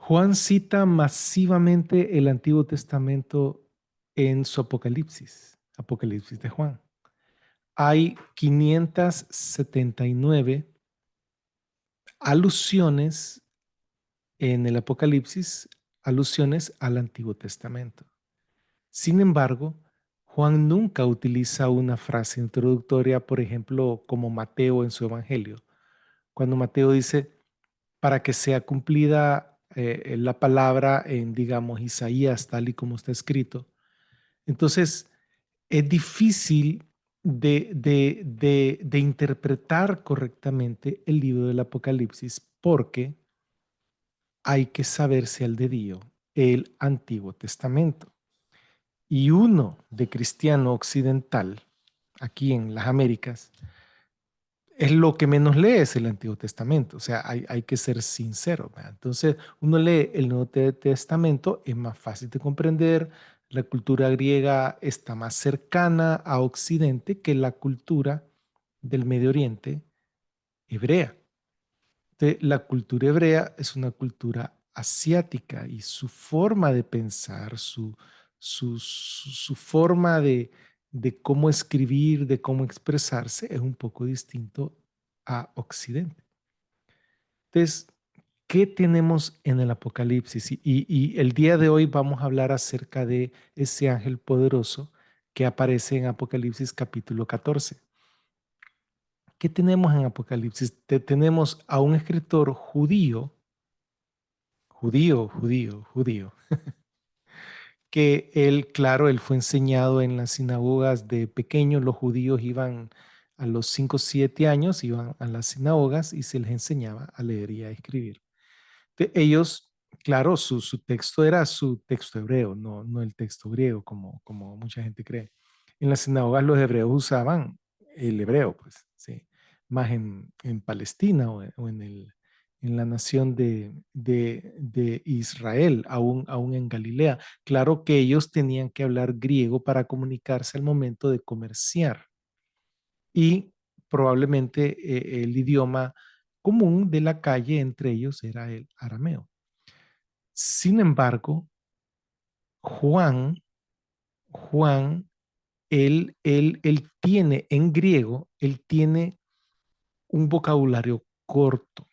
Juan cita masivamente el Antiguo Testamento en su Apocalipsis, Apocalipsis de Juan. Hay 579 alusiones en el Apocalipsis, alusiones al Antiguo Testamento. Sin embargo, Juan nunca utiliza una frase introductoria, por ejemplo, como Mateo en su Evangelio, cuando Mateo dice, para que sea cumplida la palabra en, digamos, Isaías, tal y como está escrito. Entonces, es difícil de interpretar correctamente el libro del Apocalipsis porque hay que saberse al dedillo el Antiguo Testamento. Y uno de cristiano occidental, aquí en las Américas, es lo que menos lee es el Antiguo Testamento. O sea, hay que ser sincero, ¿verdad? Entonces, uno lee el Nuevo Testamento, es más fácil de comprender. La cultura griega está más cercana a Occidente que la cultura del Medio Oriente hebrea. Entonces, la cultura hebrea es una cultura asiática y su forma de pensar, su forma de cómo escribir, de cómo expresarse, es un poco distinto a Occidente. Entonces, ¿qué tenemos en el Apocalipsis? Y el día de hoy vamos a hablar acerca de ese ángel poderoso que aparece en Apocalipsis capítulo 14. ¿Qué tenemos en Apocalipsis? Tenemos a un escritor judío, que él, claro, él fue enseñado en las sinagogas de pequeño. Los judíos iban a los 5 o 7 años, iban a las sinagogas y se les enseñaba a leer y a escribir. Ellos, claro, su texto era su texto hebreo, no el texto griego, como mucha gente cree. En las sinagogas los hebreos usaban el hebreo, pues, sí, más en Palestina o en la nación de Israel, aún en Galilea. Claro que ellos tenían que hablar griego para comunicarse al momento de comerciar y probablemente el idioma común de la calle entre ellos era el arameo. Sin embargo, Juan, Juan, él tiene en griego, él tiene un vocabulario corto.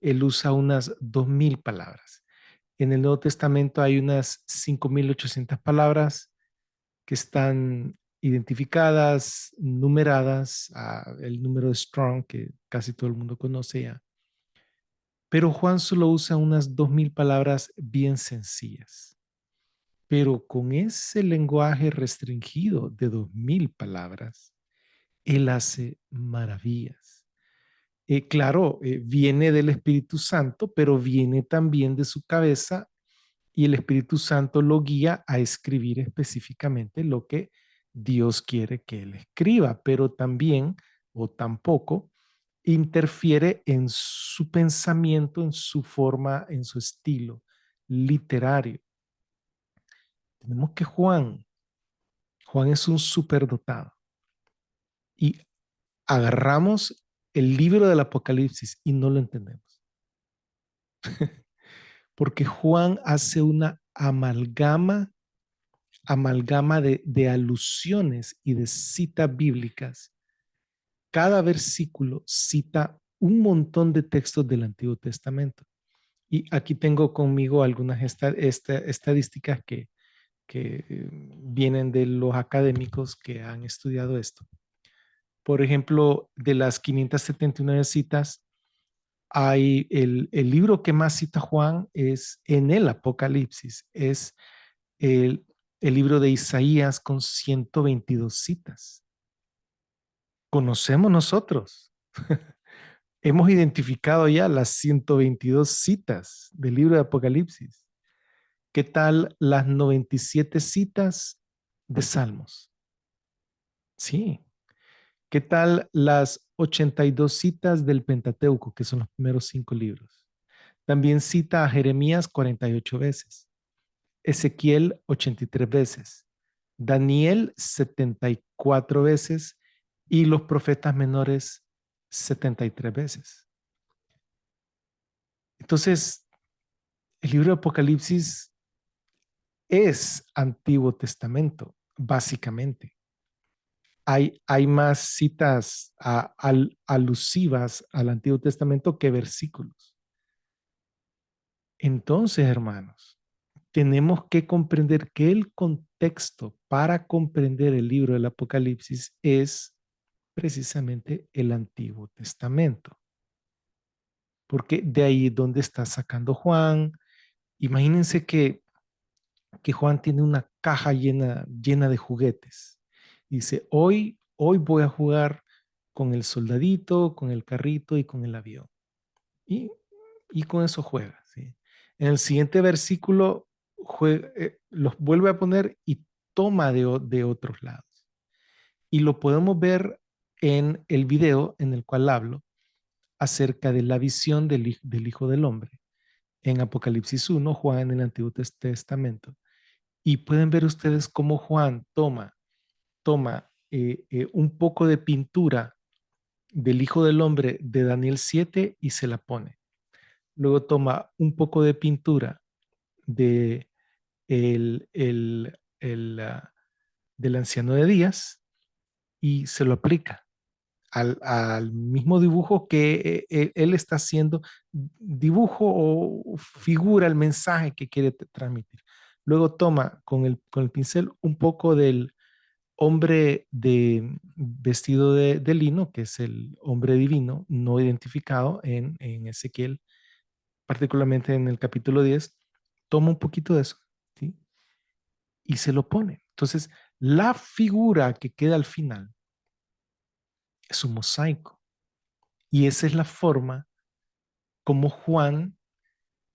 Él usa unas 2000 palabras. En el Nuevo Testamento hay unas 5800 palabras que están identificadas, numeradas, el número de Strong, que casi todo el mundo conoce ya. Pero Juan solo usa unas 2000 palabras bien sencillas. Pero con ese lenguaje restringido de 2000 palabras, él hace maravillas. Claro, viene del Espíritu Santo, pero viene también de su cabeza y el Espíritu Santo lo guía a escribir específicamente lo que Dios quiere que él escriba, pero también o tampoco interfiere en su pensamiento, en su forma, en su estilo literario. Tenemos que Juan es un superdotado y agarramos el libro del Apocalipsis y no lo entendemos. Porque Juan hace una amalgama de alusiones y de citas bíblicas. Cada versículo cita un montón de textos del Antiguo Testamento. Y aquí tengo conmigo algunas estadísticas que vienen de los académicos que han estudiado esto. Por ejemplo, de las 579 citas, hay el libro que más cita Juan es en el Apocalipsis, es el, el libro de Isaías con 122 citas. Conocemos nosotros. Hemos identificado ya las 122 citas del libro de Apocalipsis. ¿Qué tal las 97 citas de Salmos? Sí. ¿Qué tal las 82 citas del Pentateuco, que son los primeros 5 libros? También cita a Jeremías 48 veces, Ezequiel 83 veces, Daniel 74 veces y los profetas menores 73 veces. Entonces, El libro de Apocalipsis es Antiguo Testamento, básicamente. Hay más citas alusivas al Antiguo Testamento que versículos. Entonces, hermanos, tenemos que comprender que el contexto para comprender el libro del Apocalipsis es precisamente el Antiguo Testamento, porque de ahí es donde está sacando Juan. Imagínense que Juan tiene una caja llena de juguetes. Dice, hoy voy a jugar con el soldadito, con el carrito y con el avión. Y, y con eso juega. ¿Sí? En el siguiente versículo los vuelve a poner y toma de otros lados. Y lo podemos ver en el video en el cual hablo acerca de la visión del Hijo del Hombre en Apocalipsis 1, Juan en el Antiguo Testamento. Y pueden ver ustedes cómo Juan toma un poco de pintura del Hijo del Hombre de Daniel 7 y se la pone. Luego toma un poco de pintura de del anciano de Días y se lo aplica al mismo dibujo que él está haciendo, dibujo o figura el mensaje que quiere transmitir. Luego toma con el pincel un poco del hombre vestido de lino, que es el hombre divino, no identificado en Ezequiel, particularmente en el capítulo 10, toma un poquito de eso, ¿sí? Y se lo pone. Entonces, la figura que queda al final es un mosaico. Y esa es la forma como Juan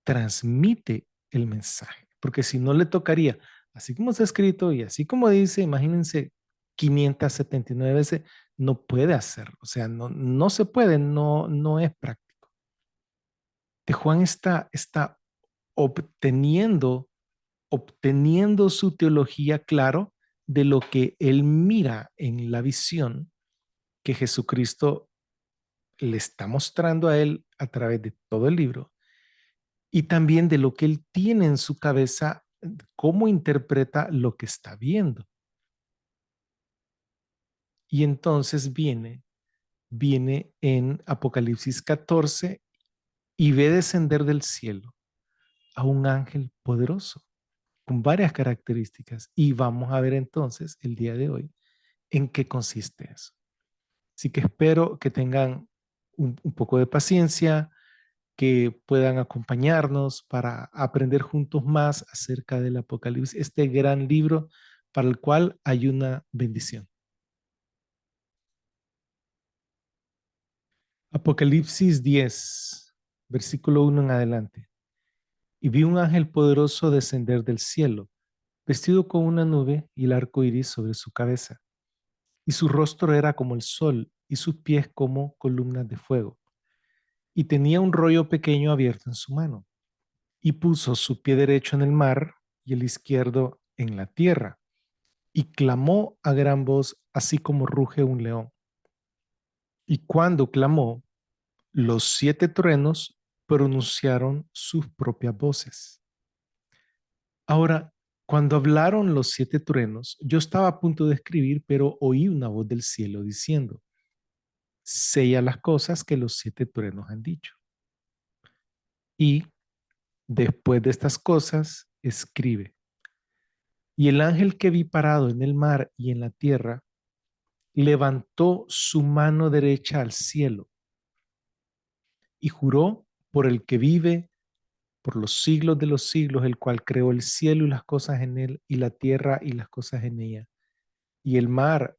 transmite el mensaje. Porque si no le tocaría, así como está escrito y así como dice, imagínense 579 veces, no puede hacerlo. O sea, no se puede, no es práctico. De Juan está obteniendo, obteniendo su teología claro de lo que él mira en la visión que Jesucristo le está mostrando a él a través de todo el libro y también de lo que él tiene en su cabeza, cómo interpreta lo que está viendo. Y entonces viene en Apocalipsis 14 y ve descender del cielo a un ángel poderoso con varias características. Y vamos a ver entonces el día de hoy en qué consiste eso. Así que espero que tengan un poco de paciencia, que puedan acompañarnos para aprender juntos más acerca del Apocalipsis, este gran libro para el cual hay una bendición. Apocalipsis 10, versículo 1 en adelante. Y vi un ángel poderoso descender del cielo, vestido con una nube y el arco iris sobre su cabeza. Y su rostro era como el sol y sus pies como columnas de fuego. Y tenía un rollo pequeño abierto en su mano. Y puso su pie derecho en el mar y el izquierdo en la tierra. Y clamó a gran voz, así como ruge un león. Y cuando clamó, los 7 truenos pronunciaron sus propias voces. Ahora, cuando hablaron los 7 truenos, yo estaba a punto de escribir, pero oí una voz del cielo diciendo, sella las cosas que los 7 truenos han dicho. Y después de estas cosas, escribe. Y el ángel que vi parado en el mar y en la tierra, levantó su mano derecha al cielo y juró por el que vive por los siglos de los siglos, el cual creó el cielo y las cosas en él, y la tierra y las cosas en ella, y el mar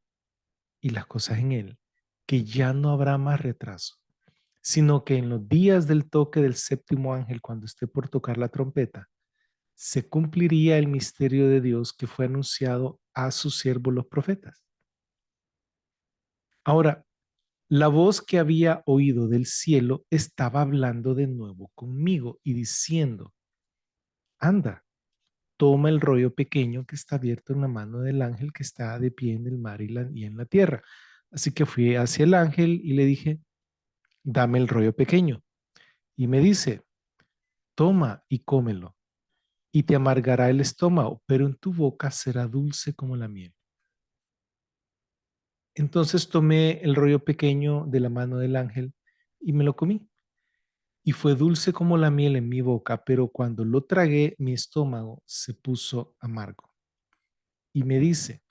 y las cosas en él, que ya no habrá más retraso, sino que en los días del toque del séptimo ángel, cuando esté por tocar la trompeta, se cumpliría el misterio de Dios que fue anunciado a sus siervos los profetas. Ahora, la voz que había oído del cielo estaba hablando de nuevo conmigo y diciendo, anda, toma el rollo pequeño que está abierto en la mano del ángel que está de pie en el mar y en la tierra. Así que fui hacia el ángel y le dije, dame el rollo pequeño. Y me dice, toma y cómelo, y te amargará el estómago, pero en tu boca será dulce como la miel. Entonces tomé el rollo pequeño de la mano del ángel y me lo comí. Y fue dulce como la miel en mi boca, pero cuando lo tragué, mi estómago se puso amargo. Y me dice,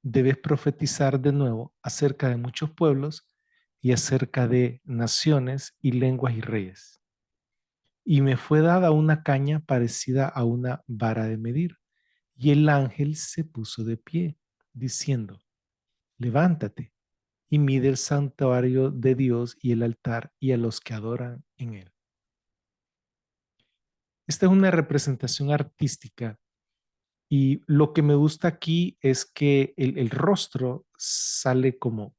debes profetizar de nuevo acerca de muchos pueblos y acerca de naciones y lenguas y reyes. Y me fue dada una caña parecida a una vara de medir. Y el ángel se puso de pie, diciendo, levántate y mide el santuario de Dios y el altar y a los que adoran en él. Esta es una representación artística y lo que me gusta aquí es que el rostro sale como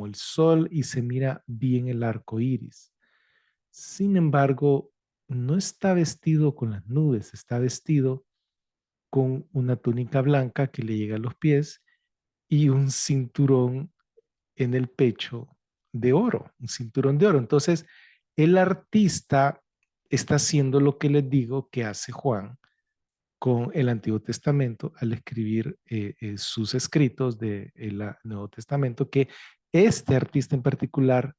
el sol y se mira bien el arco iris. Sin embargo, no está vestido con las nubes, está vestido con una túnica blanca que le llega a los pies y un cinturón en el pecho de oro, un cinturón de oro. Entonces, el artista está haciendo lo que les digo que hace Juan con el Antiguo Testamento al escribir sus escritos del Nuevo Testamento, que este artista en particular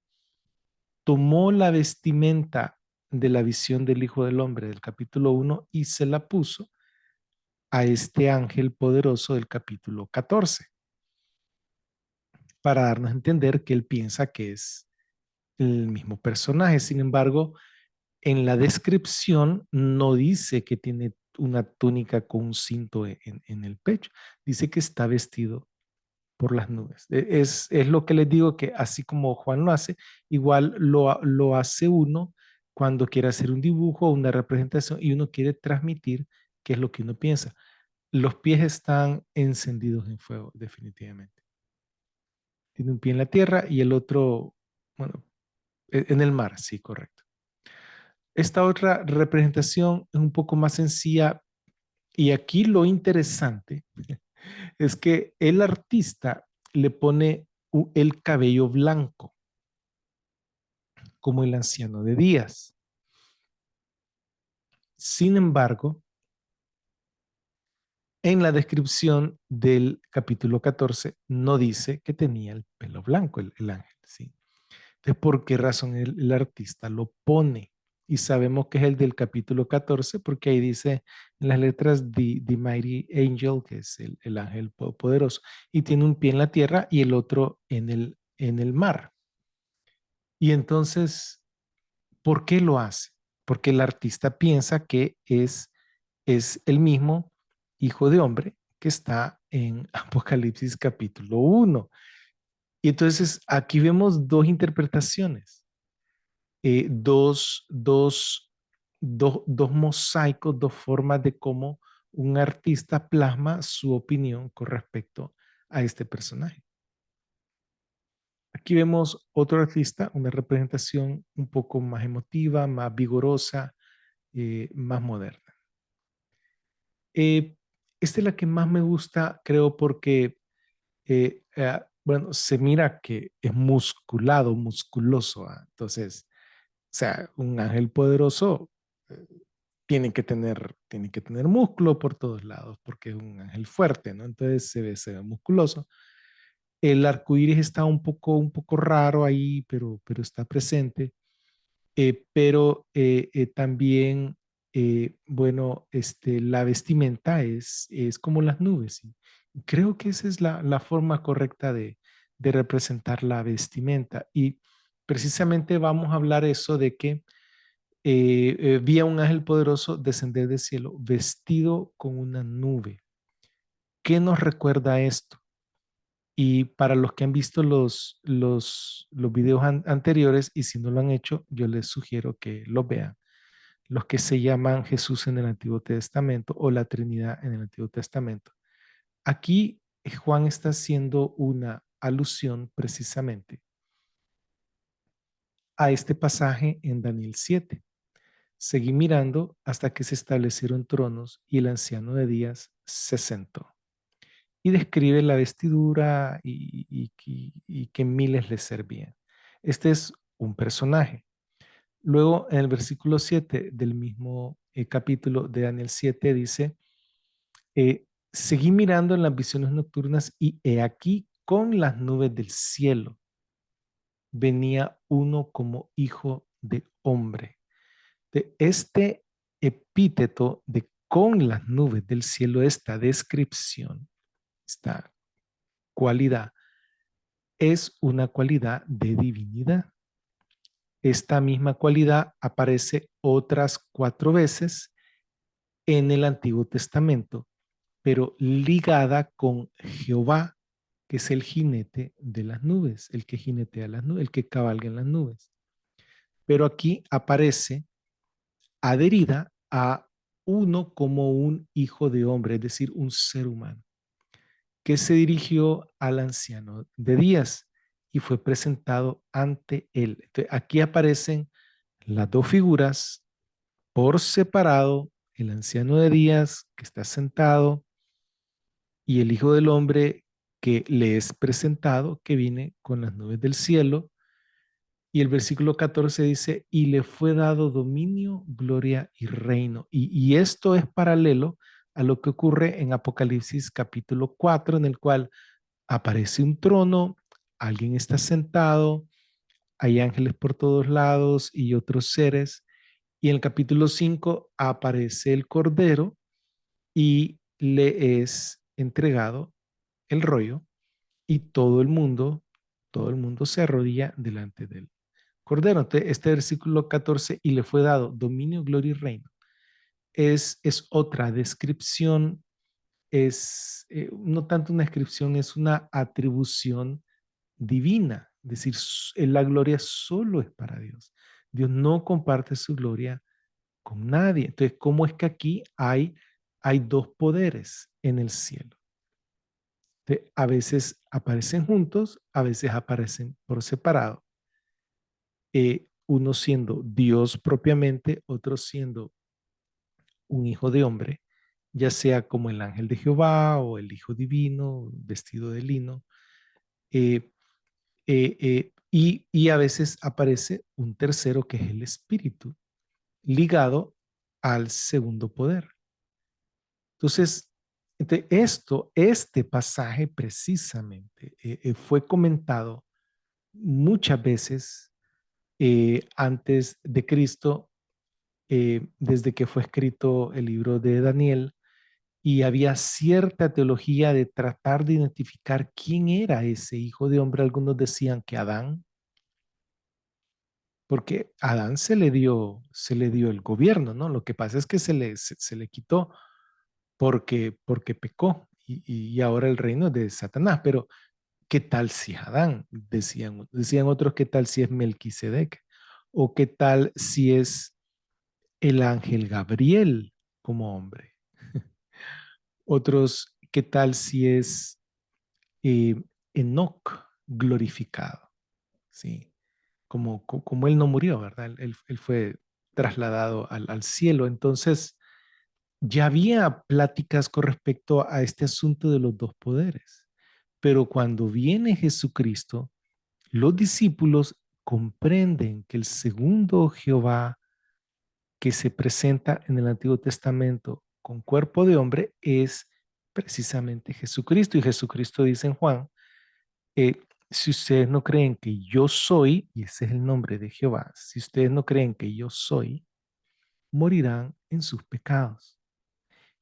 tomó la vestimenta de la visión del Hijo del Hombre del capítulo 1 y se la puso a este ángel poderoso del capítulo 14 para darnos a entender que él piensa que es el mismo personaje. Sin embargo, en la descripción no dice que tiene una túnica con un cinto en el pecho. Dice que está vestido por las nubes. Es lo que les digo que así como Juan lo hace, igual lo hace uno cuando quiere hacer un dibujo o una representación y uno quiere transmitir qué es lo que uno piensa. Los pies están encendidos en fuego, definitivamente. Tiene un pie en la tierra y el otro, bueno, en el mar, sí, correcto. Esta otra representación es un poco más sencilla y aquí lo interesante es que el artista le pone el cabello blanco como el anciano de Días. Sin embargo, en la descripción del capítulo 14 no dice que tenía el pelo blanco el ángel, ¿sí? Entonces, ¿por qué razón el artista lo pone? Y sabemos que es el del capítulo 14 porque ahí dice en las letras the Mighty Angel, que es el ángel poderoso, y tiene un pie en la tierra y el otro en el mar. Y entonces, ¿por qué lo hace? Porque el artista piensa que es el mismo hijo de hombre que está en Apocalipsis capítulo 1. Y entonces aquí vemos dos interpretaciones. Dos mosaicos, dos formas de cómo un artista plasma su opinión con respecto a este personaje. Aquí vemos otro artista, una representación un poco más emotiva, más vigorosa, más moderna. Eh, Esta es la que más me gusta, creo, porque, bueno, se mira que es musculado, musculoso. Entonces, o sea, un ángel poderoso eh, tiene que tener músculo por todos lados, porque es un ángel fuerte, ¿no? Entonces se ve musculoso. El arco iris está un poco raro ahí, pero está presente. Pero también, bueno, la vestimenta es como las nubes. Y creo que esa es la forma correcta de representar la vestimenta. Y precisamente vamos a hablar eso de que vi a un ángel poderoso descender del cielo vestido con una nube. ¿Qué nos recuerda esto? Y para los que han visto los videos anteriores, y si no lo han hecho, yo les sugiero que lo vean. Los que se llaman Jesús en el Antiguo Testamento o la Trinidad en el Antiguo Testamento. Aquí Juan está haciendo una alusión precisamente a este pasaje en Daniel 7. Seguí mirando hasta que se establecieron tronos y el anciano de días se sentó. Y describe la vestidura y que miles le servían. Este es un personaje. Luego, en el versículo 7 del mismo capítulo de Daniel 7 dice, seguí mirando en las visiones nocturnas y he aquí con las nubes del cielo venía uno como hijo de hombre. De este epíteto de con las nubes del cielo, esta descripción, esta cualidad, es una cualidad de divinidad. Esta misma cualidad aparece otras 4 veces en el Antiguo Testamento, pero ligada con Jehová, que es el jinete de las nubes, el que jinetea las nubes, el que cabalga en las nubes. Pero aquí aparece adherida a uno como un hijo de hombre, es decir, un ser humano, que se dirigió al anciano de Días y fue presentado ante él. Entonces, aquí aparecen las dos figuras por separado, el anciano de Días que está sentado y el Hijo del Hombre que le es presentado, que viene con las nubes del cielo. Y el versículo 14 dice, y le fue dado dominio, gloria y reino. Y esto es paralelo a lo que ocurre en Apocalipsis capítulo 4, en el cual aparece un trono, alguien está sentado, hay ángeles por todos lados y otros seres. Y en el capítulo 5 aparece el Cordero y le es entregado el rollo y todo el mundo se arrodilla delante de él. Cordero. Entonces, este versículo 14, y le fue dado dominio, gloria y reino, es otra descripción, es no tanto una descripción, es una atribución divina, es decir, la gloria solo es para Dios. Dios no comparte su gloria con nadie. Entonces, ¿cómo es que aquí hay dos poderes en el cielo? Entonces, a veces aparecen juntos, a veces aparecen por separado. Uno siendo Dios propiamente, otro siendo un hijo de hombre, ya sea como el ángel de Jehová o el hijo divino vestido de lino. eh, y a veces aparece un tercero que es el espíritu, ligado al segundo poder. Entonces, este pasaje precisamente fue comentado muchas veces antes de Cristo, desde que fue escrito el libro de Daniel, y había cierta teología de tratar de identificar quién era ese hijo de hombre. Algunos decían que Adán, porque a Adán se le dio el gobierno, ¿no? Lo que pasa es que se le quitó porque pecó y ahora el reino es de Satanás. Pero, ¿qué tal si es Adán? Decían otros, ¿qué tal si es Melquisedec? ¿O qué tal si es el ángel Gabriel como hombre? Otros, ¿qué tal si es eh, Enoc glorificado? ¿Sí? Como él no murió, ¿verdad? Él fue trasladado al cielo. Entonces, ya había pláticas con respecto a este asunto de los dos poderes. Pero cuando viene Jesucristo, los discípulos comprenden que el segundo Jehová que se presenta en el Antiguo Testamento con cuerpo de hombre es precisamente Jesucristo. Y Jesucristo dice en Juan, si ustedes no creen que yo soy, y ese es el nombre de Jehová, si ustedes no creen que yo soy, morirán en sus pecados.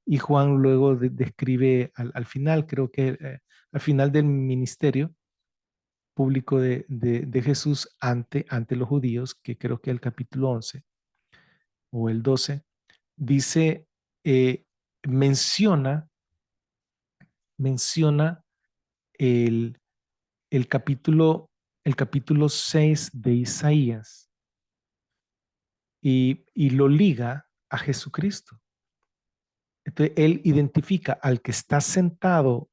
Y Juan luego describe al final, creo que al final del ministerio público de Jesús ante los judíos, que creo que el capítulo 11 o el 12, dice, eh, menciona, menciona el, el capítulo, el capítulo 6 de Isaías y lo liga a Jesucristo. Entonces, él identifica al que está sentado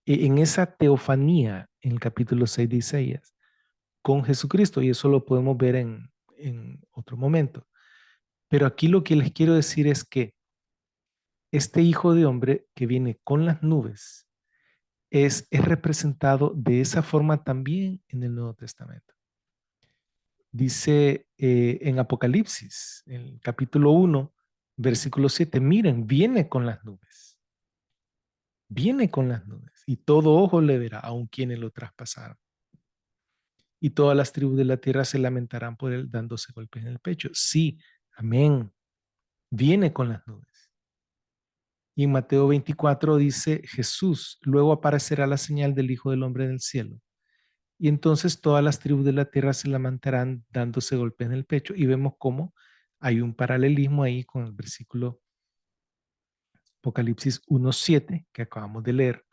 en esa teofanía en el capítulo 6 de Isaías con Jesucristo, y eso lo podemos ver en otro momento. Pero aquí lo que les quiero decir es que este Hijo de Hombre que viene con las nubes es representado de esa forma también en el Nuevo Testamento. Dice en Apocalipsis, en el capítulo 1, versículo 7, miren, viene con las nubes, y todo ojo le verá, aun quienes lo traspasaron. Y todas las tribus de la tierra se lamentarán por él, dándose golpes en el pecho. Sí, amén, viene con las nubes. Y en Mateo 24 dice Jesús, luego aparecerá la señal del Hijo del Hombre en el cielo. Y entonces todas las tribus de la tierra se lamentarán dándose golpes en el pecho. Y vemos cómo hay un paralelismo ahí con el versículo Apocalipsis 1:7 que acabamos de leer.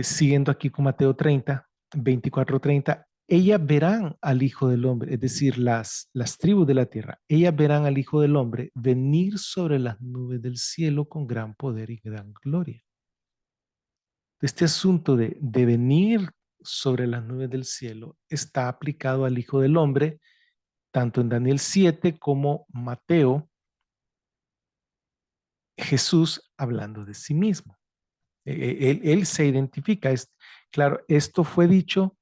Siguiendo aquí con Mateo 30, 24:30, ellas verán al Hijo del Hombre, es decir, las tribus de la tierra, ellas verán al Hijo del Hombre venir sobre las nubes del cielo con gran poder y gran gloria. Este asunto de venir sobre las nubes del cielo está aplicado al Hijo del Hombre, tanto en Daniel 7 como Mateo, Jesús hablando de sí mismo. Él se identifica. Claro, esto fue dicho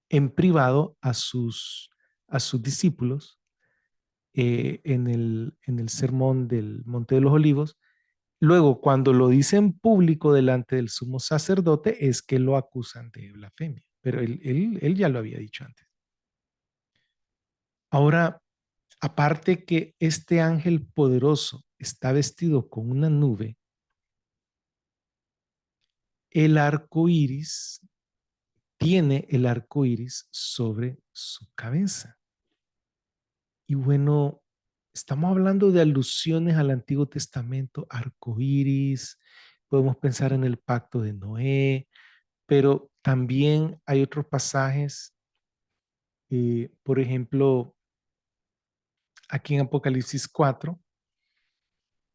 en privado a sus discípulos en el sermón del Monte de los Olivos. Luego, cuando lo dice en público delante del sumo sacerdote, es que lo acusan de blasfemia. Pero él ya lo había dicho antes. Ahora, aparte que este ángel poderoso está vestido con una nube, el arco iris tiene el arco iris sobre su cabeza. Y bueno, estamos hablando de alusiones al Antiguo Testamento, arco iris, podemos pensar en el pacto de Noé, pero también hay otros pasajes, por ejemplo, aquí en Apocalipsis 4,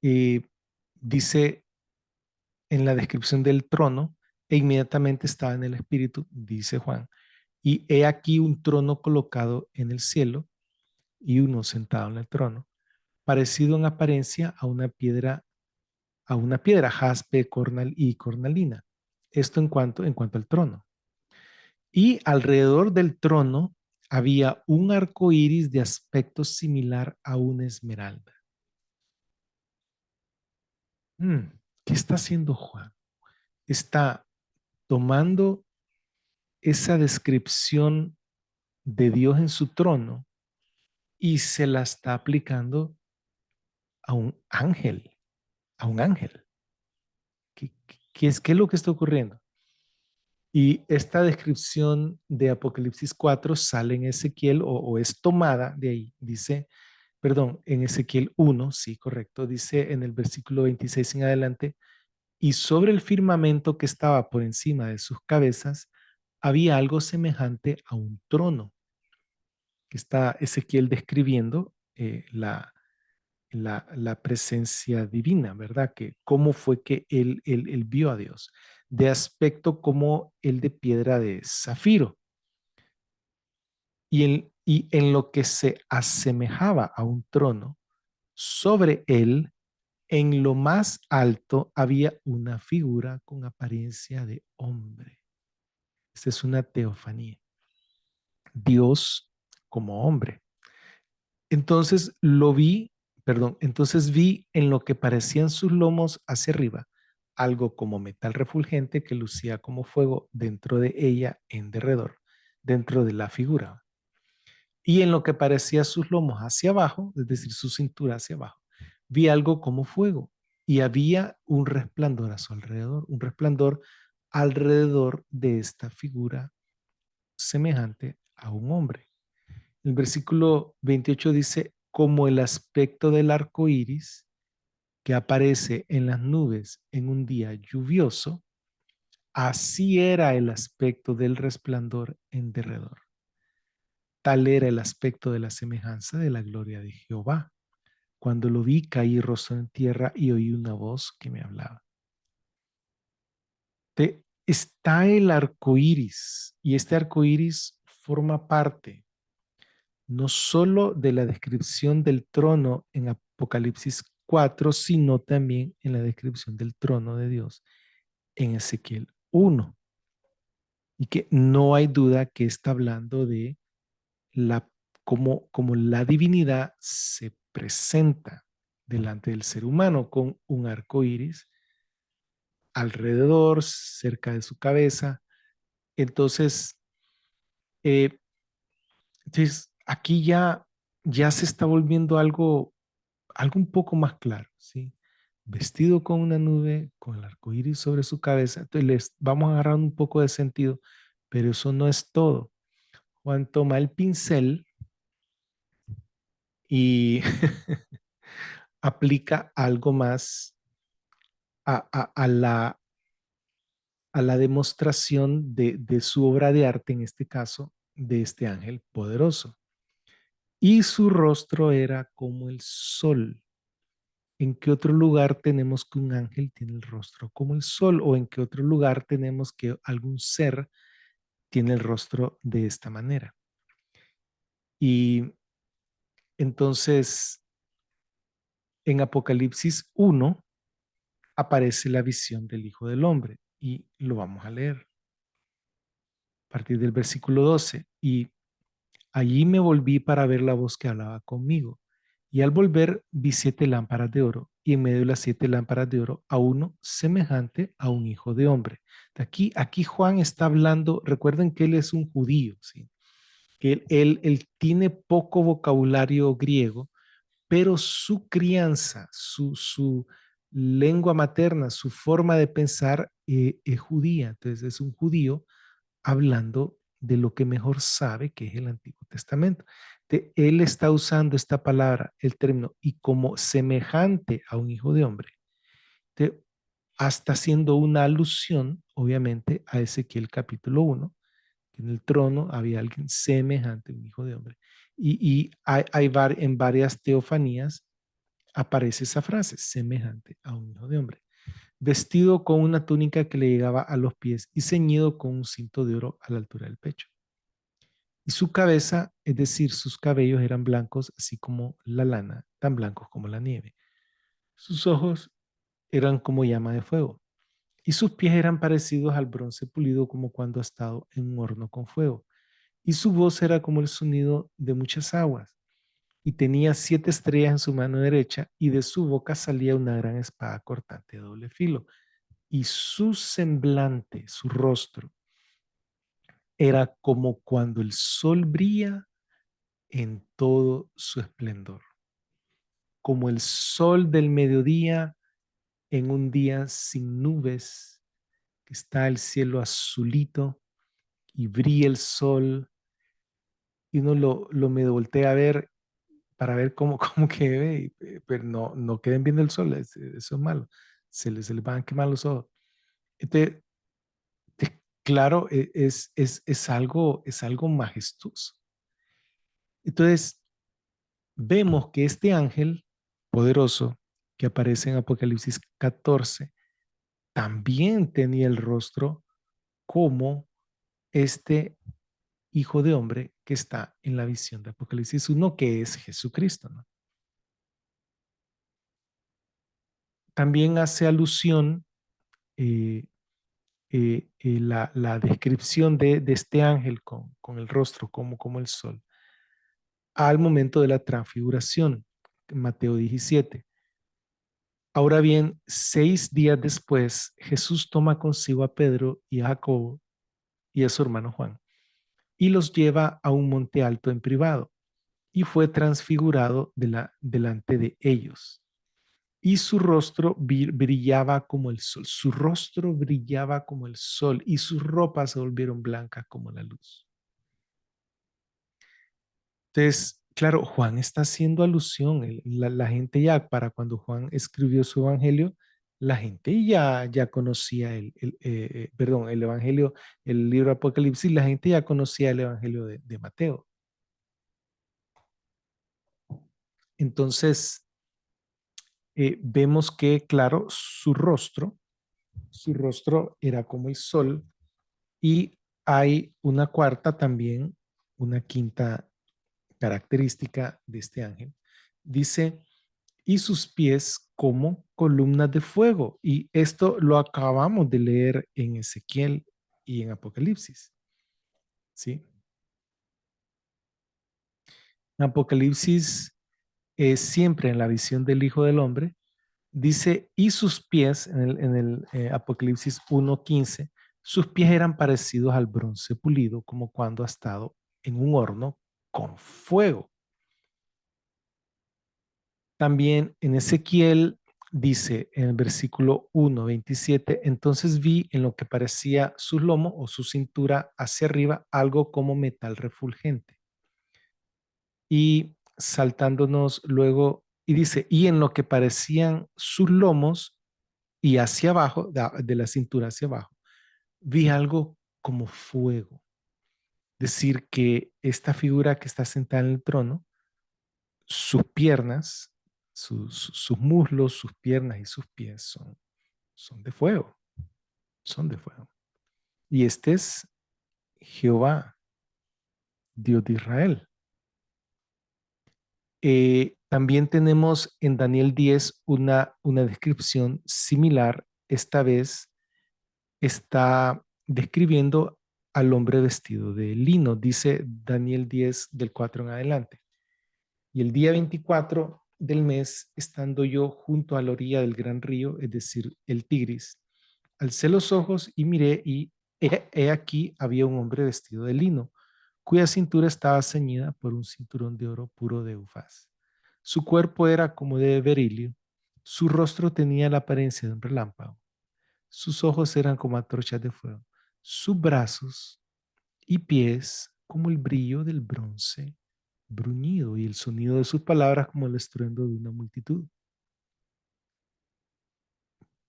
eh, dice en la descripción del trono, e inmediatamente estaba en el espíritu, dice Juan, y he aquí un trono colocado en el cielo y uno sentado en el trono, parecido en apariencia a una piedra jaspe, cornal y cornalina. Esto en cuanto al trono. Y alrededor del trono había un arco iris de aspecto similar a una esmeralda. Mm, ¿Qué está haciendo Juan? Está tomando esa descripción de Dios en su trono y se la está aplicando a un ángel, a un ángel. ¿Qué es lo que está ocurriendo? Y esta descripción de Apocalipsis 4 sale en Ezequiel o es tomada de ahí. Dice, perdón, en Ezequiel 1, sí, correcto, dice en el versículo 26 en adelante, y sobre el firmamento que estaba por encima de sus cabezas había algo semejante a un trono, que está Ezequiel describiendo la presencia divina, ¿verdad? Que cómo fue que él vio a Dios, de aspecto como el de piedra de zafiro. Y en lo que se asemejaba a un trono, sobre él, en lo más alto, había una figura con apariencia de hombre. Esta es una teofanía. Dios como hombre. Entonces entonces vi en lo que parecían sus lomos hacia arriba, algo como metal refulgente que lucía como fuego dentro de ella en derredor, dentro de la figura. Y en lo que parecía sus lomos hacia abajo, es decir, su cintura hacia abajo, vi algo como fuego y había un resplandor a su alrededor, un resplandor alrededor de esta figura semejante a un hombre. El versículo 28 dice, como el aspecto del arco iris que aparece en las nubes en un día lluvioso, así era el aspecto del resplandor en derredor. Tal era el aspecto de la semejanza de la gloria de Jehová. Cuando lo vi, caí rostro en tierra y oí una voz que me hablaba. Está el arco iris y este arco iris forma parte no solo de la descripción del trono en Apocalipsis 4, sino también en la descripción del trono de Dios en Ezequiel 1. Y que no hay duda que está hablando de la, como la divinidad se presenta delante del ser humano con un arco iris alrededor, cerca de su cabeza. Entonces, eh, entonces aquí ya se está volviendo algo un poco más claro, ¿sí? Vestido con una nube, con el arco iris sobre su cabeza. Entonces, les vamos a agarrar un poco de sentido, pero eso no es todo. Juan toma el pincel y aplica algo más a, a- a la, a la demostración de su obra de arte, en este caso, de este ángel poderoso. Y su rostro era como el sol. ¿En qué otro lugar tenemos que un ángel tiene el rostro como el sol? ¿O en qué otro lugar tenemos que algún ser tiene el rostro de esta manera? Y entonces, en Apocalipsis 1 aparece la visión del Hijo del Hombre y lo vamos a leer a partir del versículo 12. Y allí me volví para ver la voz que hablaba conmigo. Y al volver vi 7 lámparas de oro, y en medio de las 7 lámparas de oro a uno semejante a un hijo de hombre. Aquí Juan está hablando, recuerden que él es un judío, ¿sí? Que él tiene poco vocabulario griego, pero su crianza, su lengua materna, su forma de pensar es judía. Entonces es un judío hablando de lo que mejor sabe, que es el Antiguo Testamento. Él está usando esta palabra, el término, y como semejante a un hijo de hombre, hasta haciendo una alusión, obviamente, a Ezequiel capítulo 1, que en el trono había alguien semejante a un hijo de hombre. Y en varias teofanías aparece esa frase, semejante a un hijo de hombre, vestido con una túnica que le llegaba a los pies y ceñido con un cinto de oro a la altura del pecho. Y su cabeza, es decir, sus cabellos eran blancos, así como la lana, tan blancos como la nieve. Sus ojos eran como llama de fuego, y sus pies eran parecidos al bronce pulido como cuando ha estado en un horno con fuego. Y su voz era como el sonido de muchas aguas. Y tenía 7 estrellas en su mano derecha, y de su boca salía una gran espada cortante de doble filo. Y su semblante, su rostro, era como cuando el sol brilla en todo su esplendor, como el sol del mediodía en un día sin nubes, que está el cielo azulito y brilla el sol, y uno lo me voltea a ver para ver cómo, cómo quede, pero no queden viendo el sol, eso es malo, se les van a quemar los ojos. Entonces, claro, es algo majestuoso. Entonces, vemos que este ángel poderoso que aparece en Apocalipsis 14 también tenía el rostro como este hijo de hombre que está en la visión de Apocalipsis 1, que es Jesucristo, ¿no? También hace alusión eh, la descripción de este ángel con el rostro como el sol al momento de la transfiguración, Mateo 17. Ahora bien, 6 días después, Jesús toma consigo a Pedro y a Jacobo y a su hermano Juan y los lleva a un monte alto en privado y fue transfigurado delante de ellos. Y su rostro brillaba como el sol, su rostro brillaba como el sol y sus ropas se volvieron blancas como la luz. Entonces, claro, Juan está haciendo alusión, la gente ya, para cuando Juan escribió su evangelio, la gente ya conocía perdón, el evangelio, el libro Apocalipsis, la gente ya conocía el evangelio de Mateo. Entonces, vemos que, claro, su rostro era como el sol y hay una cuarta también, una quinta característica de este ángel. Dice, y sus pies como columnas de fuego. Y esto lo acabamos de leer en Ezequiel y en Apocalipsis. ¿Sí? Apocalipsis, siempre en la visión del Hijo del Hombre, dice, y sus pies, en el Apocalipsis 1:15, sus pies eran parecidos al bronce pulido, como cuando ha estado en un horno con fuego. También en Ezequiel dice en el versículo 1:27, entonces vi en lo que parecía su lomo o su cintura hacia arriba algo como metal refulgente. Y saltándonos luego, y dice, y en lo que parecían sus lomos y hacia abajo, de la cintura hacia abajo, vi algo como fuego. Decir que esta figura que está sentada en el trono, sus piernas, sus muslos, sus piernas y sus pies son de fuego, son de fuego. Y este es Jehová, Dios de Israel. También tenemos en Daniel 10 una descripción similar. Esta vez está describiendo al hombre vestido de lino, dice Daniel 10 del 4 en adelante. Y el día 24 del mes, estando yo junto a la orilla del gran río, es decir, el Tigris, alcé los ojos y miré y he aquí había un hombre vestido de lino, cuya cintura estaba ceñida por un cinturón de oro puro de ufaz. Su cuerpo era como de berilio, su rostro tenía la apariencia de un relámpago, sus ojos eran como antorchas de fuego, sus brazos y pies como el brillo del bronce bruñido y el sonido de sus palabras como el estruendo de una multitud.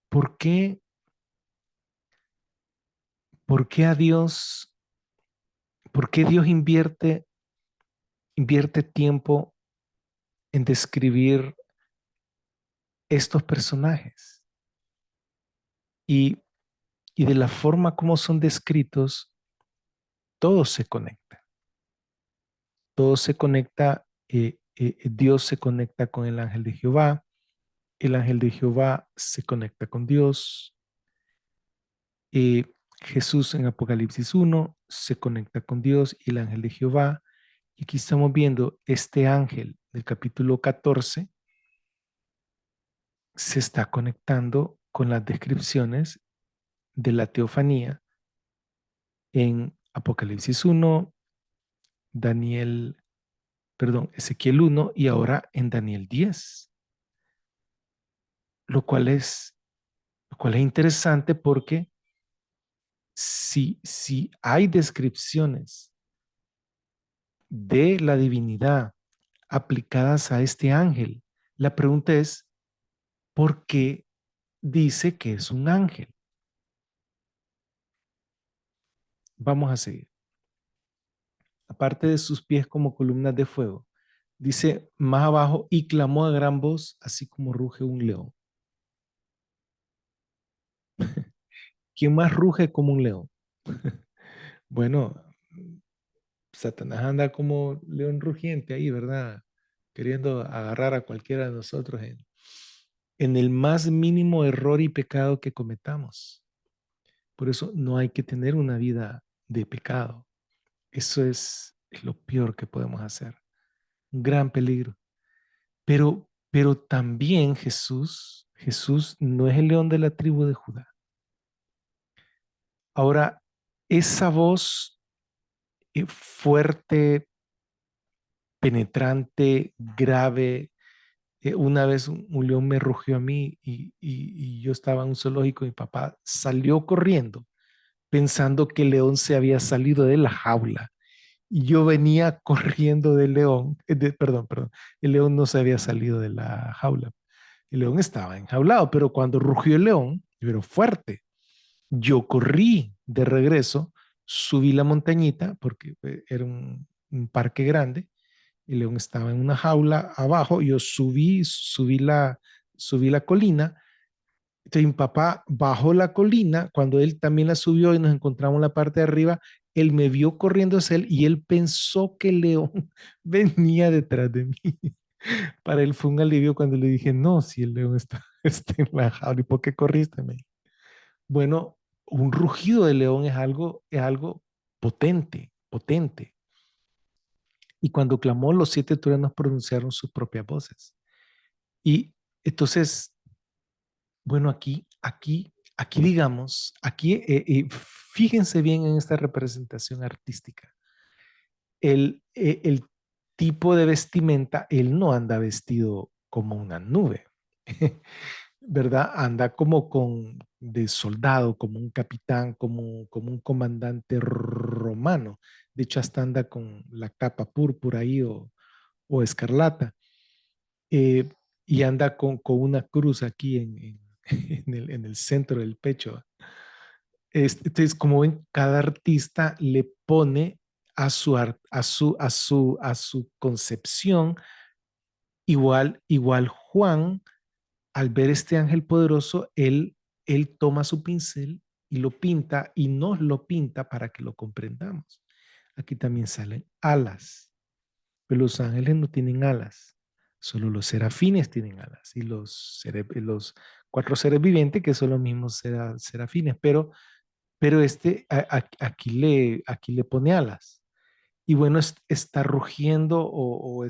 ¿Por qué, por qué a Dios, por qué Dios invierte tiempo en describir estos personajes? Y, y de la forma como son descritos, todo se conecta. Todo se conecta, Dios se conecta con el ángel de Jehová se conecta con Dios, eh, Jesús en Apocalipsis 1 se conecta con Dios y el ángel de Jehová. Y aquí estamos viendo este ángel del capítulo 14 se está conectando con las descripciones de la teofanía en Apocalipsis 1, Daniel, perdón, Ezequiel 1 y ahora en Daniel 10, lo cual es, lo cual es interesante porque si hay descripciones de la divinidad aplicadas a este ángel, la pregunta es, ¿por qué dice que es un ángel? Vamos a seguir. Aparte de sus pies como columnas de fuego, dice más abajo, y clamó a gran voz, así como ruge un león. ¿Quién más ruge como un león? Bueno, Satanás anda como león rugiente ahí, ¿verdad? Queriendo agarrar a cualquiera de nosotros en el más mínimo error y pecado que cometamos. Por eso no hay que tener una vida de pecado. Eso es lo peor que podemos hacer. Un gran peligro. Pero también Jesús no es el león de la tribu de Judá. Ahora, esa voz fuerte, penetrante, grave, una vez un león me rugió a mí y yo estaba en un zoológico y mi papá salió corriendo pensando que el león se había salido de la jaula. Y yo venía corriendo del león, perdón, el león no se había salido de la jaula. El león estaba enjaulado, pero cuando rugió el león, pero fuerte, yo corrí de regreso, subí la montañita, porque era un parque grande, el león estaba en una jaula abajo, yo subí la colina, entonces mi papá bajó la colina, cuando él también la subió y nos encontramos en la parte de arriba, él me vio corriendo hacia él y él pensó que el león venía detrás de mí. Para él fue un alivio cuando le dije, no, si el león está en la jaula, ¿y por qué corriste? Me dijo. Bueno, un rugido de león es algo potente, potente. Y cuando clamó, los 7 truenos pronunciaron sus propias voces. Y entonces, bueno, aquí digamos, fíjense bien en esta representación artística. El tipo de vestimenta, él no anda vestido como una nube, ¿verdad? Anda como de soldado, como un capitán, como un comandante romano. De hecho, hasta anda con la capa púrpura ahí o escarlata. eh, y anda con una cruz aquí en el centro del pecho. Entonces, como ven, cada artista le pone a su concepción, igual Juan, al ver este ángel poderoso, él toma su pincel y lo pinta y nos lo pinta para que lo comprendamos. Aquí también salen alas, pero los ángeles no tienen alas, solo los serafines tienen alas y los 4 seres vivientes que son los mismos serafines, pero aquí le pone alas. Y bueno, está rugiendo o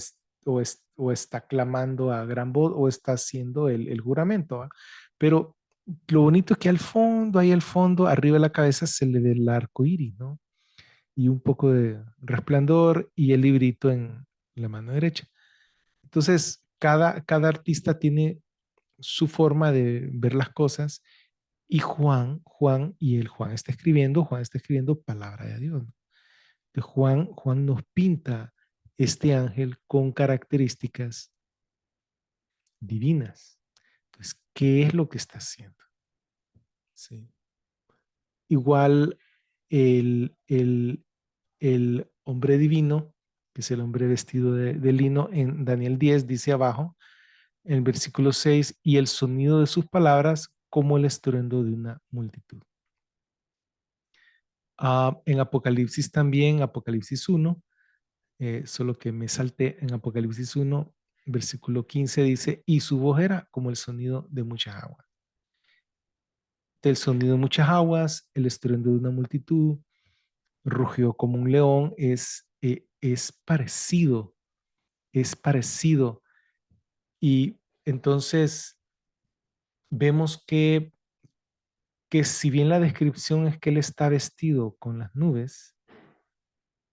está clamando a gran voz o está haciendo el juramento, ¿va? Pero lo bonito es que ahí al fondo, arriba de la cabeza se le ve el arco iris, ¿no? Y un poco de resplandor y el librito en la mano derecha. Entonces, cada artista tiene su forma de ver las cosas y Juan está escribiendo palabra de Dios, ¿no? Juan nos pinta este ángel con características divinas. Entonces, ¿qué es lo que está haciendo? Sí. Igual el hombre divino, que es el hombre vestido de lino, en Daniel 10 dice abajo, en el versículo 6, y el sonido de sus palabras como el estruendo de una multitud. En Apocalipsis también, Apocalipsis 1, solo que me salté en Apocalipsis 1, versículo 15 dice, y su voz era como el sonido de muchas aguas. Del sonido de muchas aguas, el estruendo de una multitud, rugió como un león, es parecido. Y entonces vemos que si bien la descripción es que él está vestido con las nubes,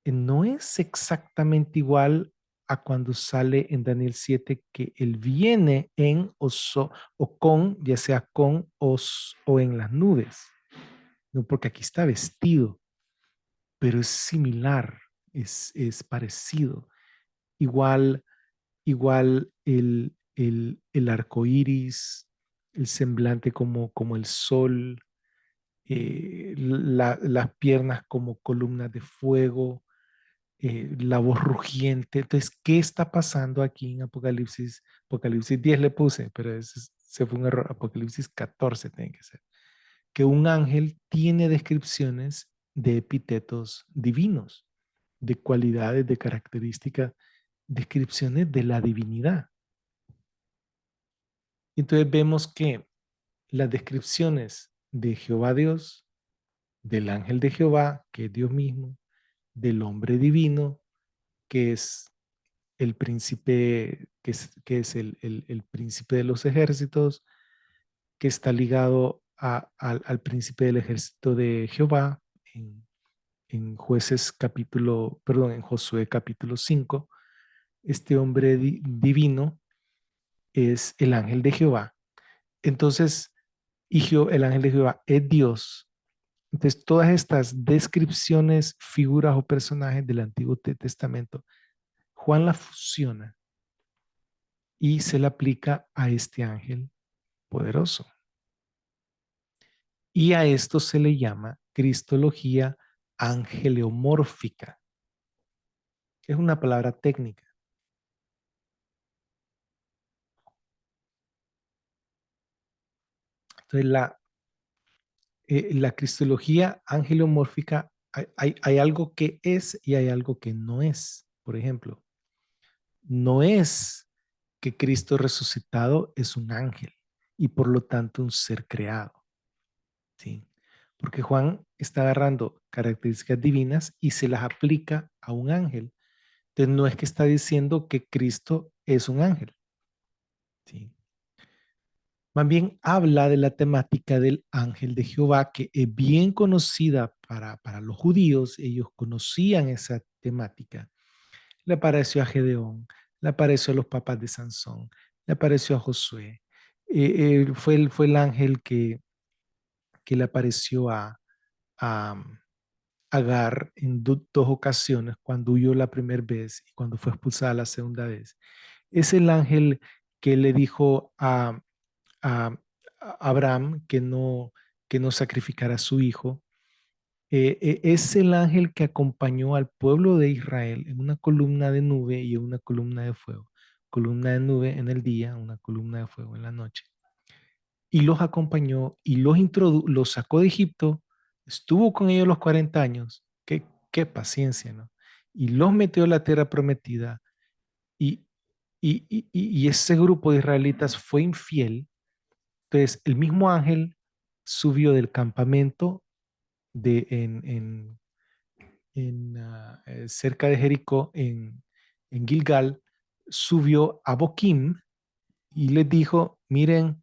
no es exactamente igual a cuando sale en Daniel 7 que él viene o con, ya sea con o en las nubes, no porque aquí está vestido, pero es similar, es parecido. Igual, igual el arco iris, el semblante como el sol, las piernas como columnas de fuego, la voz rugiente. Entonces, ¿qué está pasando aquí en Apocalipsis? Apocalipsis 10 le puse, pero se fue un error. Apocalipsis 14 tiene que ser. Que un ángel tiene descripciones de epítetos divinos, de cualidades, de características, descripciones de la divinidad. Entonces vemos que las descripciones de Jehová Dios, del ángel de Jehová, que es Dios mismo, del hombre divino, que es el príncipe, que es el príncipe de los ejércitos, que está ligado al príncipe del ejército de Jehová en Jueces capítulo, perdón, en Josué capítulo 5. Este hombre divino es el ángel de Jehová. Entonces, el ángel de Jehová es Dios. Entonces, todas estas descripciones, figuras o personajes del Antiguo Testamento, Juan la fusiona y se le aplica a este ángel poderoso. Y a esto se le llama cristología angeleomórfica, que es una palabra técnica. Entonces, la cristología angeleomórfica, hay algo que es y hay algo que no es. Por ejemplo, no es que Cristo resucitado es un ángel y por lo tanto un ser creado. ¿Sí? Porque Juan está agarrando características divinas y se las aplica a un ángel. Entonces no es que está diciendo que Cristo es un ángel. ¿Sí? Más bien habla de la temática del ángel de Jehová, que es bien conocida para los judíos. Ellos conocían esa temática. Le apareció a Gedeón, le apareció a los papás de Sansón, le apareció a Josué. Fue el ángel que le apareció a Agar en dos ocasiones, cuando huyó la primera vez y cuando fue expulsada la segunda vez. Es el ángel que le dijo a Abraham que no sacrificara a su hijo. Es el ángel que acompañó al pueblo de Israel en una columna de nube y en una columna de fuego. Columna de nube en el día, una columna de fuego en la noche. Y los acompañó y los sacó de Egipto, estuvo con ellos los 40 años. Qué paciencia, ¿no? Y los metió a la tierra prometida y, y ese grupo de israelitas fue infiel. Entonces, el mismo ángel subió del campamento cerca de Jericó, en Gilgal, subió a Boquim y les dijo, miren,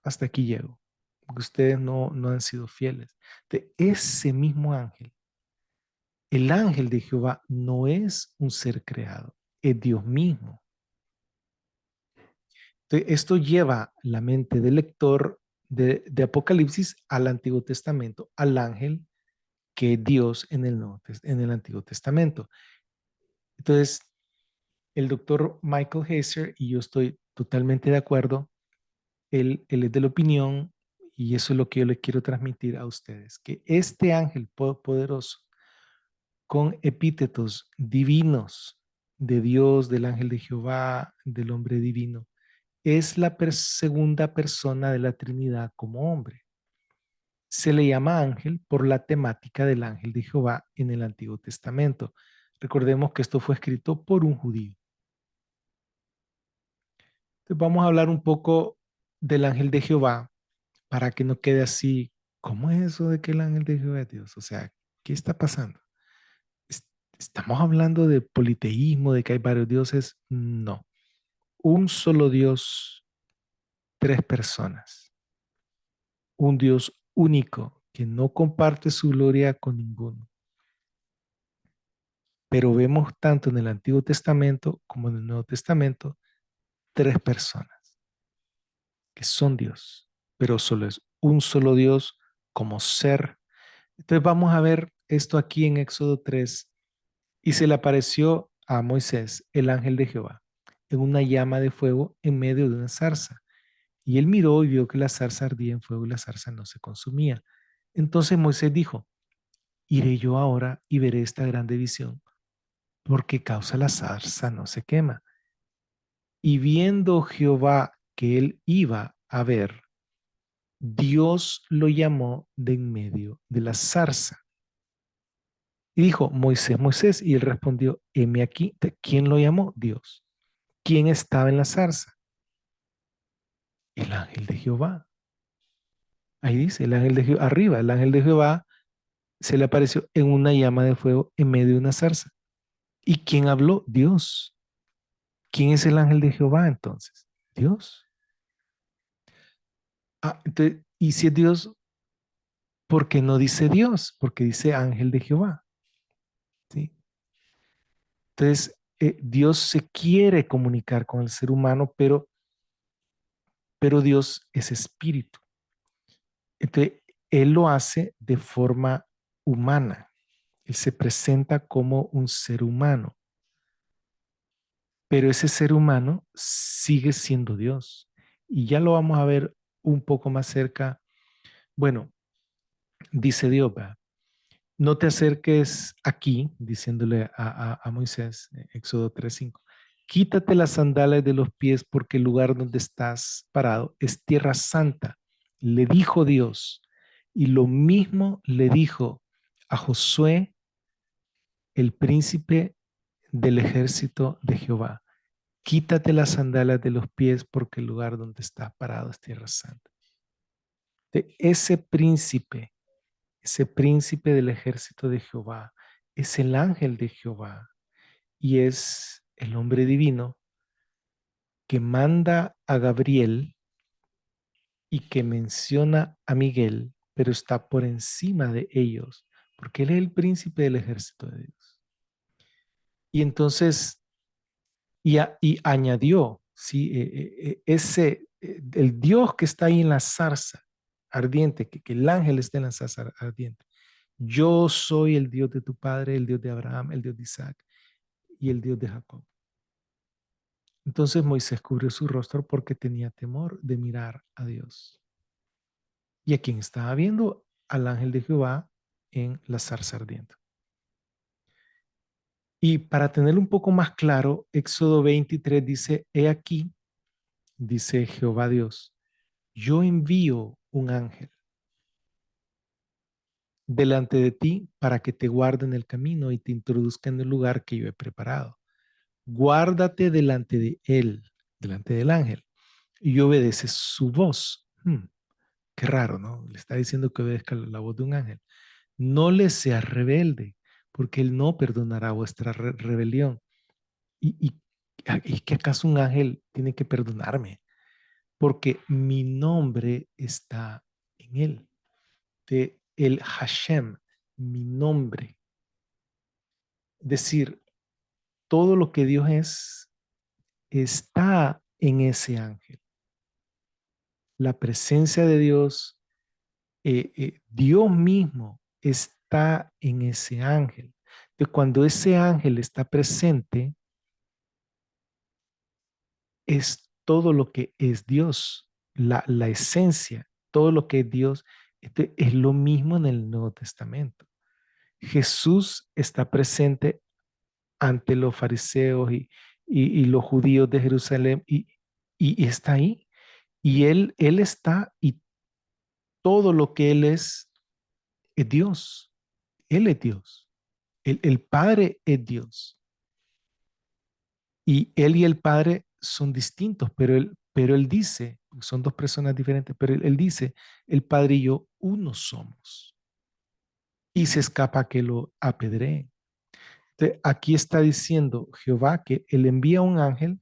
hasta aquí llego, porque ustedes no han sido fieles. De ese mismo ángel, el ángel de Jehová no es un ser creado, es Dios mismo. Entonces, esto lleva la mente del lector de Apocalipsis al Antiguo Testamento, al ángel que es Dios en el Antiguo Testamento. Entonces, el doctor Michael Heiser, y yo estoy totalmente de acuerdo, él es de la opinión, y eso es lo que yo le quiero transmitir a ustedes, que este ángel poderoso, con epítetos divinos de Dios, del ángel de Jehová, del hombre divino, es la segunda persona de la Trinidad como hombre. Se le llama ángel por la temática del ángel de Jehová en el Antiguo Testamento. Recordemos que esto fue escrito por un judío. Entonces vamos a hablar un poco del ángel de Jehová para que no quede así. ¿Cómo es eso de que el ángel de Jehová es Dios? O sea, ¿qué está pasando? ¿Estamos hablando de politeísmo, de que hay varios dioses? No. Un solo Dios, tres personas. Un Dios único que no comparte su gloria con ninguno. Pero vemos tanto en el Antiguo Testamento como en el Nuevo Testamento tres personas que son Dios, pero solo es un solo Dios como ser. Entonces vamos a ver esto aquí en Éxodo 3. Y se le apareció a Moisés el ángel de Jehová en una llama de fuego en medio de una zarza. Y él miró y vio que la zarza ardía en fuego y la zarza no se consumía. Entonces Moisés dijo, iré yo ahora y veré esta grande visión, porque causa la zarza no se quema. Y viendo Jehová que él iba a ver, Dios lo llamó de en medio de la zarza. Y dijo, Moisés, Moisés. Y él respondió, heme aquí. ¿De quién lo llamó? Dios. ¿Quién estaba en la zarza? El ángel de Jehová. Ahí dice, el ángel de Jehová, arriba, el ángel de Jehová se le apareció en una llama de fuego en medio de una zarza. ¿Y quién habló? Dios. ¿Quién es el ángel de Jehová entonces? Dios. Entonces, y si es Dios, ¿por qué no dice Dios? Porque dice ángel de Jehová. ¿Sí? Entonces, Dios se quiere comunicar con el ser humano, pero Dios es espíritu. Entonces, Él lo hace de forma humana. Él se presenta como un ser humano, pero ese ser humano sigue siendo Dios. Y ya lo vamos a ver un poco más cerca. Bueno, dice Dios, ¿verdad? No te acerques aquí, diciéndole a Moisés, Éxodo 3:5. Quítate las sandalias de los pies porque el lugar donde estás parado es tierra santa, le dijo Dios. Y lo mismo le dijo a Josué, el príncipe del ejército de Jehová. Quítate las sandalias de los pies porque el lugar donde estás parado es tierra santa. De ese príncipe del ejército de Jehová, es el ángel de Jehová. y es el hombre divino que manda a Gabriel y que menciona a Miguel, pero está por encima de ellos, porque él es el príncipe del ejército de Dios. Y entonces, y añadió, ¿sí? El Dios que está ahí en la zarza ardiente, que el ángel está en la zarza ardiente. Yo soy el Dios de tu padre, el Dios de Abraham, el Dios de Isaac y el Dios de Jacob. Entonces Moisés cubrió su rostro porque tenía temor de mirar a Dios. ¿Y a quién estaba viendo? Al ángel de Jehová en la zarza ardiente. Y para tener un poco más claro, Éxodo 23 dice, he aquí, dice Jehová Dios, yo envío un ángel delante de ti para que te guarde en el camino y te introduzca en el lugar que yo he preparado. Guárdate delante de él, delante del ángel, y obedeces su voz. Qué raro, ¿no? Le está diciendo que obedezca la voz de un ángel. No le seas rebelde, porque él no perdonará vuestra rebelión. ¿Y que acaso un ángel tiene que perdonarme? Porque mi nombre está en él. De el Hashem, mi nombre. Es decir, todo lo que Dios es, está en ese ángel. La presencia de Dios, Dios mismo está en ese ángel. De cuando ese ángel está presente, es todo lo que es Dios, la esencia, todo lo que es Dios. Es lo mismo en el Nuevo Testamento. Jesús está presente ante los fariseos y los judíos de Jerusalén y está ahí. Y él está y todo lo que él es Dios. Él es Dios. El Padre es Dios. Y él y el Padre son distintos, pero él dice, son dos personas diferentes, pero él dice, el Padre y yo uno somos. Y se escapa que lo apedree. Entonces, aquí está diciendo Jehová que él envía un ángel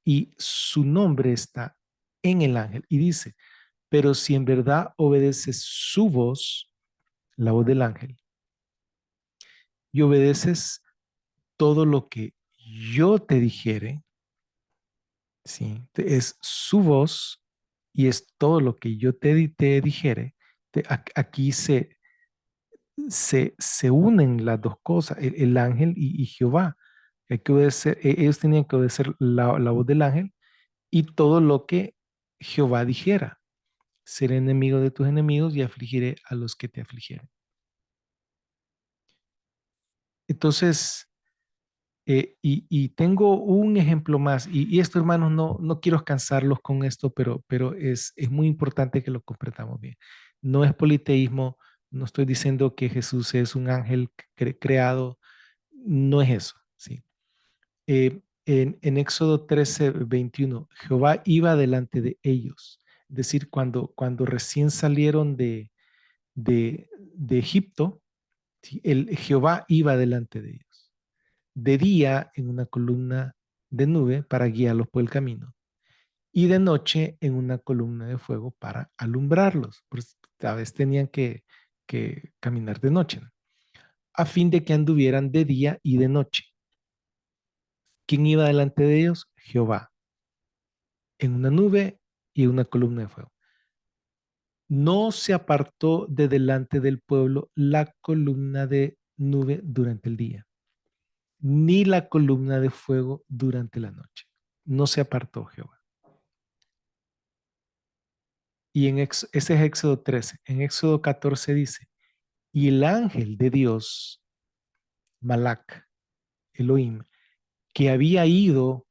y su nombre está en el ángel. Y dice, pero si en verdad obedeces su voz, la voz del ángel, y obedeces todo lo que yo te dijere, ¿sí? Es su voz y es todo lo que yo te dijere. Aquí se unen las dos cosas, el ángel y Jehová. Hay que obedecer, ellos tenían que obedecer la voz del ángel y todo lo que Jehová dijera. Ser enemigo de tus enemigos y afligiré a los que te afligieren. Entonces, y tengo un ejemplo más, y esto, hermanos, no quiero cansarlos con esto, pero es muy importante que lo comprendamos bien. No es politeísmo, no estoy diciendo que Jesús es un ángel creado, no es eso, ¿sí? En Éxodo 13:21, Jehová iba delante de ellos, es decir, cuando recién salieron de Egipto, ¿sí? Jehová iba delante de ellos. De día en una columna de nube para guiarlos por el camino y de noche en una columna de fuego para alumbrarlos. Pues a veces tenían que caminar de noche, ¿no? A fin de que anduvieran de día y de noche. ¿Quién iba delante de ellos? Jehová, en una nube y una columna de fuego. No se apartó de delante del pueblo la columna de nube durante el día, ni la columna de fuego durante la noche. No se apartó Jehová. Y ese es Éxodo 13. En Éxodo 14 dice, y el ángel de Dios, Malak, Elohim, que había ido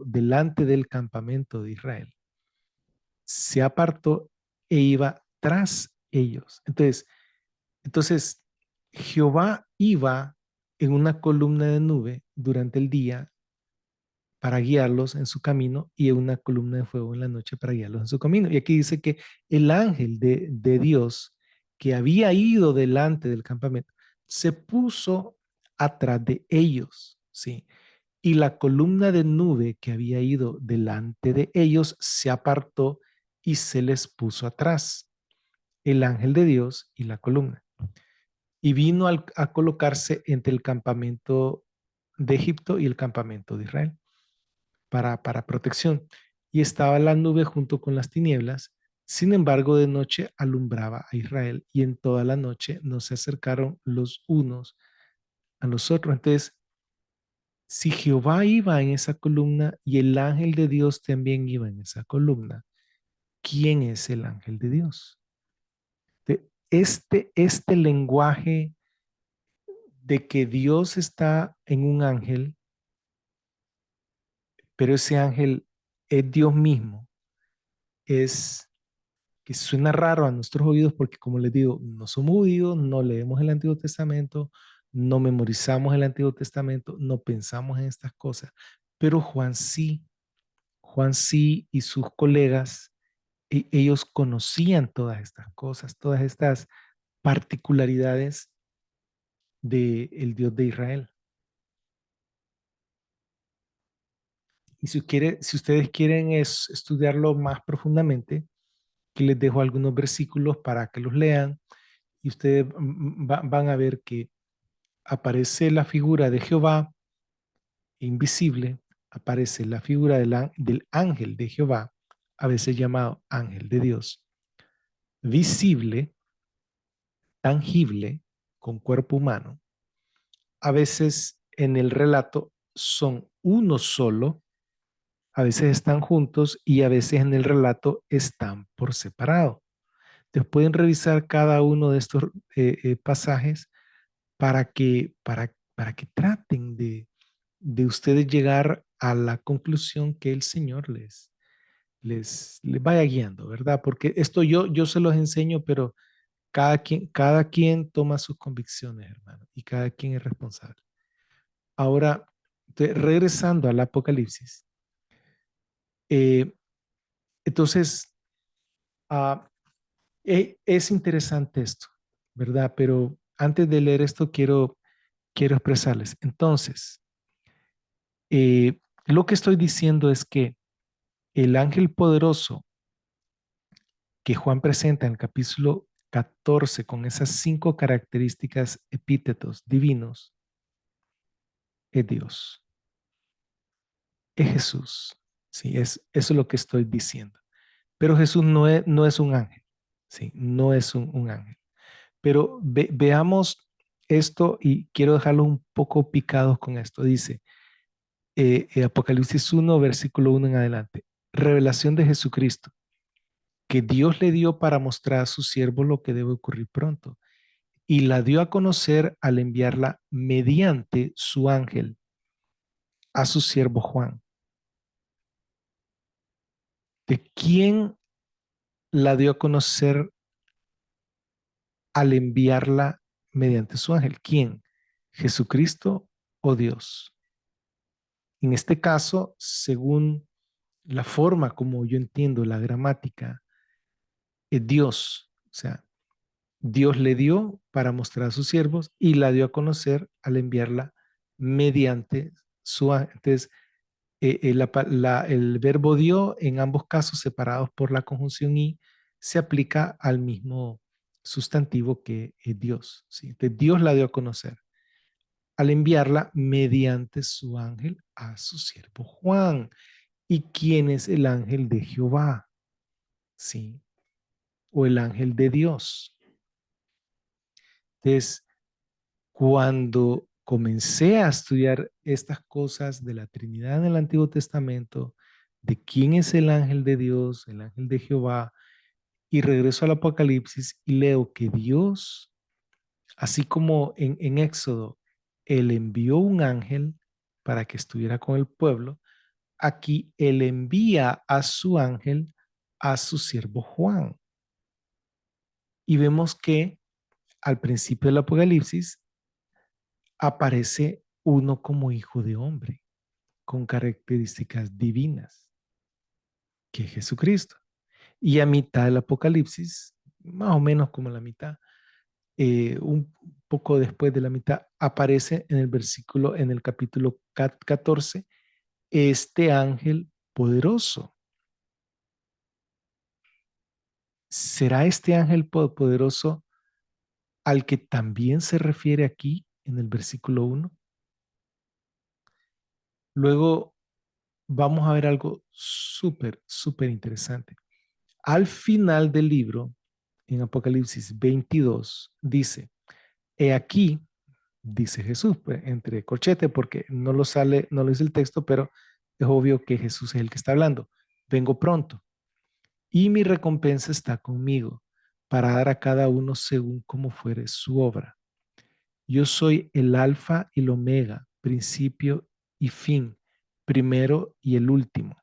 delante del campamento de Israel, se apartó e iba tras ellos. Entonces Jehová iba en una columna de nube durante el día para guiarlos en su camino y en una columna de fuego en la noche para guiarlos en su camino. Y aquí dice que el ángel de Dios que había ido delante del campamento se puso atrás de ellos. ¿sí? Y la columna de nube que había ido delante de ellos se apartó y se les puso atrás, el ángel de Dios y la columna. Y vino a colocarse entre el campamento de Egipto y el campamento de Israel para protección. Y estaba la nube junto con las tinieblas. Sin embargo, de noche alumbraba a Israel y en toda la noche no se acercaron los unos a los otros. Entonces, si Jehová iba en esa columna y el ángel de Dios también iba en esa columna, ¿quién es el ángel de Dios? Este lenguaje de que Dios está en un ángel, pero ese ángel es Dios mismo, es que suena raro a nuestros oídos porque, como les digo, no somos judíos, no leemos el Antiguo Testamento, no memorizamos el Antiguo Testamento, no pensamos en estas cosas, pero Juan sí y sus colegas, ellos conocían todas estas cosas, todas estas particularidades del Dios de Israel. Y si ustedes quieren estudiarlo más profundamente, que les dejo algunos versículos para que los lean y ustedes van a ver que aparece la figura de Jehová invisible, aparece la figura del ángel de Jehová, a veces llamado ángel de Dios, visible, tangible, con cuerpo humano. A veces en el relato son uno solo, a veces están juntos y a veces en el relato están por separado. Entonces pueden revisar cada uno de estos pasajes para que traten de ustedes llegar a la conclusión que el Señor les vaya guiando, ¿verdad? Porque esto yo se los enseño, pero cada quien toma sus convicciones, hermano, y cada quien es responsable. Ahora, regresando al Apocalipsis, eh, entonces, ah, es interesante esto, ¿verdad? Pero antes de leer esto, quiero expresarles. Entonces, lo que estoy diciendo es que el ángel poderoso que Juan presenta en el capítulo 14 con esas 5 características epítetos divinos es Dios, es Jesús. Sí, eso es lo que estoy diciendo. Pero Jesús no es un ángel, sí, no es un ángel. Pero veamos esto y quiero dejarlos un poco picados con esto. Dice Apocalipsis 1, versículo 1 en adelante. Revelación de Jesucristo, que Dios le dio para mostrar a su siervo lo que debe ocurrir pronto. Y la dio a conocer al enviarla mediante su ángel a su siervo Juan. ¿De quién la dio a conocer al enviarla mediante su ángel? ¿Quién? ¿Jesucristo o Dios? En este caso, según la forma como yo entiendo la gramática, es Dios. O sea, Dios le dio para mostrar a sus siervos y la dio a conocer al enviarla mediante su ángel. Entonces, el verbo dio en ambos casos separados por la conjunción y se aplica al mismo sustantivo que es Dios. ¿Sí? Entonces, Dios la dio a conocer al enviarla mediante su ángel a su siervo Juan. ¿Y quién es el ángel de Jehová? ¿Sí? O el ángel de Dios. Entonces, cuando comencé a estudiar estas cosas de la Trinidad en el Antiguo Testamento, de quién es el ángel de Dios, el ángel de Jehová, y regreso al Apocalipsis y leo que Dios, así como en Éxodo, él envió un ángel para que estuviera con el pueblo, aquí él envía a su ángel a su siervo Juan. Y vemos que al principio del Apocalipsis aparece uno como hijo de hombre, con características divinas, que es Jesucristo. Y a mitad del Apocalipsis, más o menos como la mitad, un poco después de la mitad, aparece en el versículo, en el capítulo 14, este ángel poderoso. ¿Será este ángel poderoso al que también se refiere aquí en el versículo 1? Luego vamos a ver algo súper, súper interesante. Al final del libro, en Apocalipsis 22, dice, he aquí, dice Jesús, pues, entre corchetes, porque no lo dice el texto, pero es obvio que Jesús es el que está hablando. Vengo pronto y mi recompensa está conmigo para dar a cada uno según como fuere su obra. Yo soy el alfa y el omega, principio y fin, primero y el último.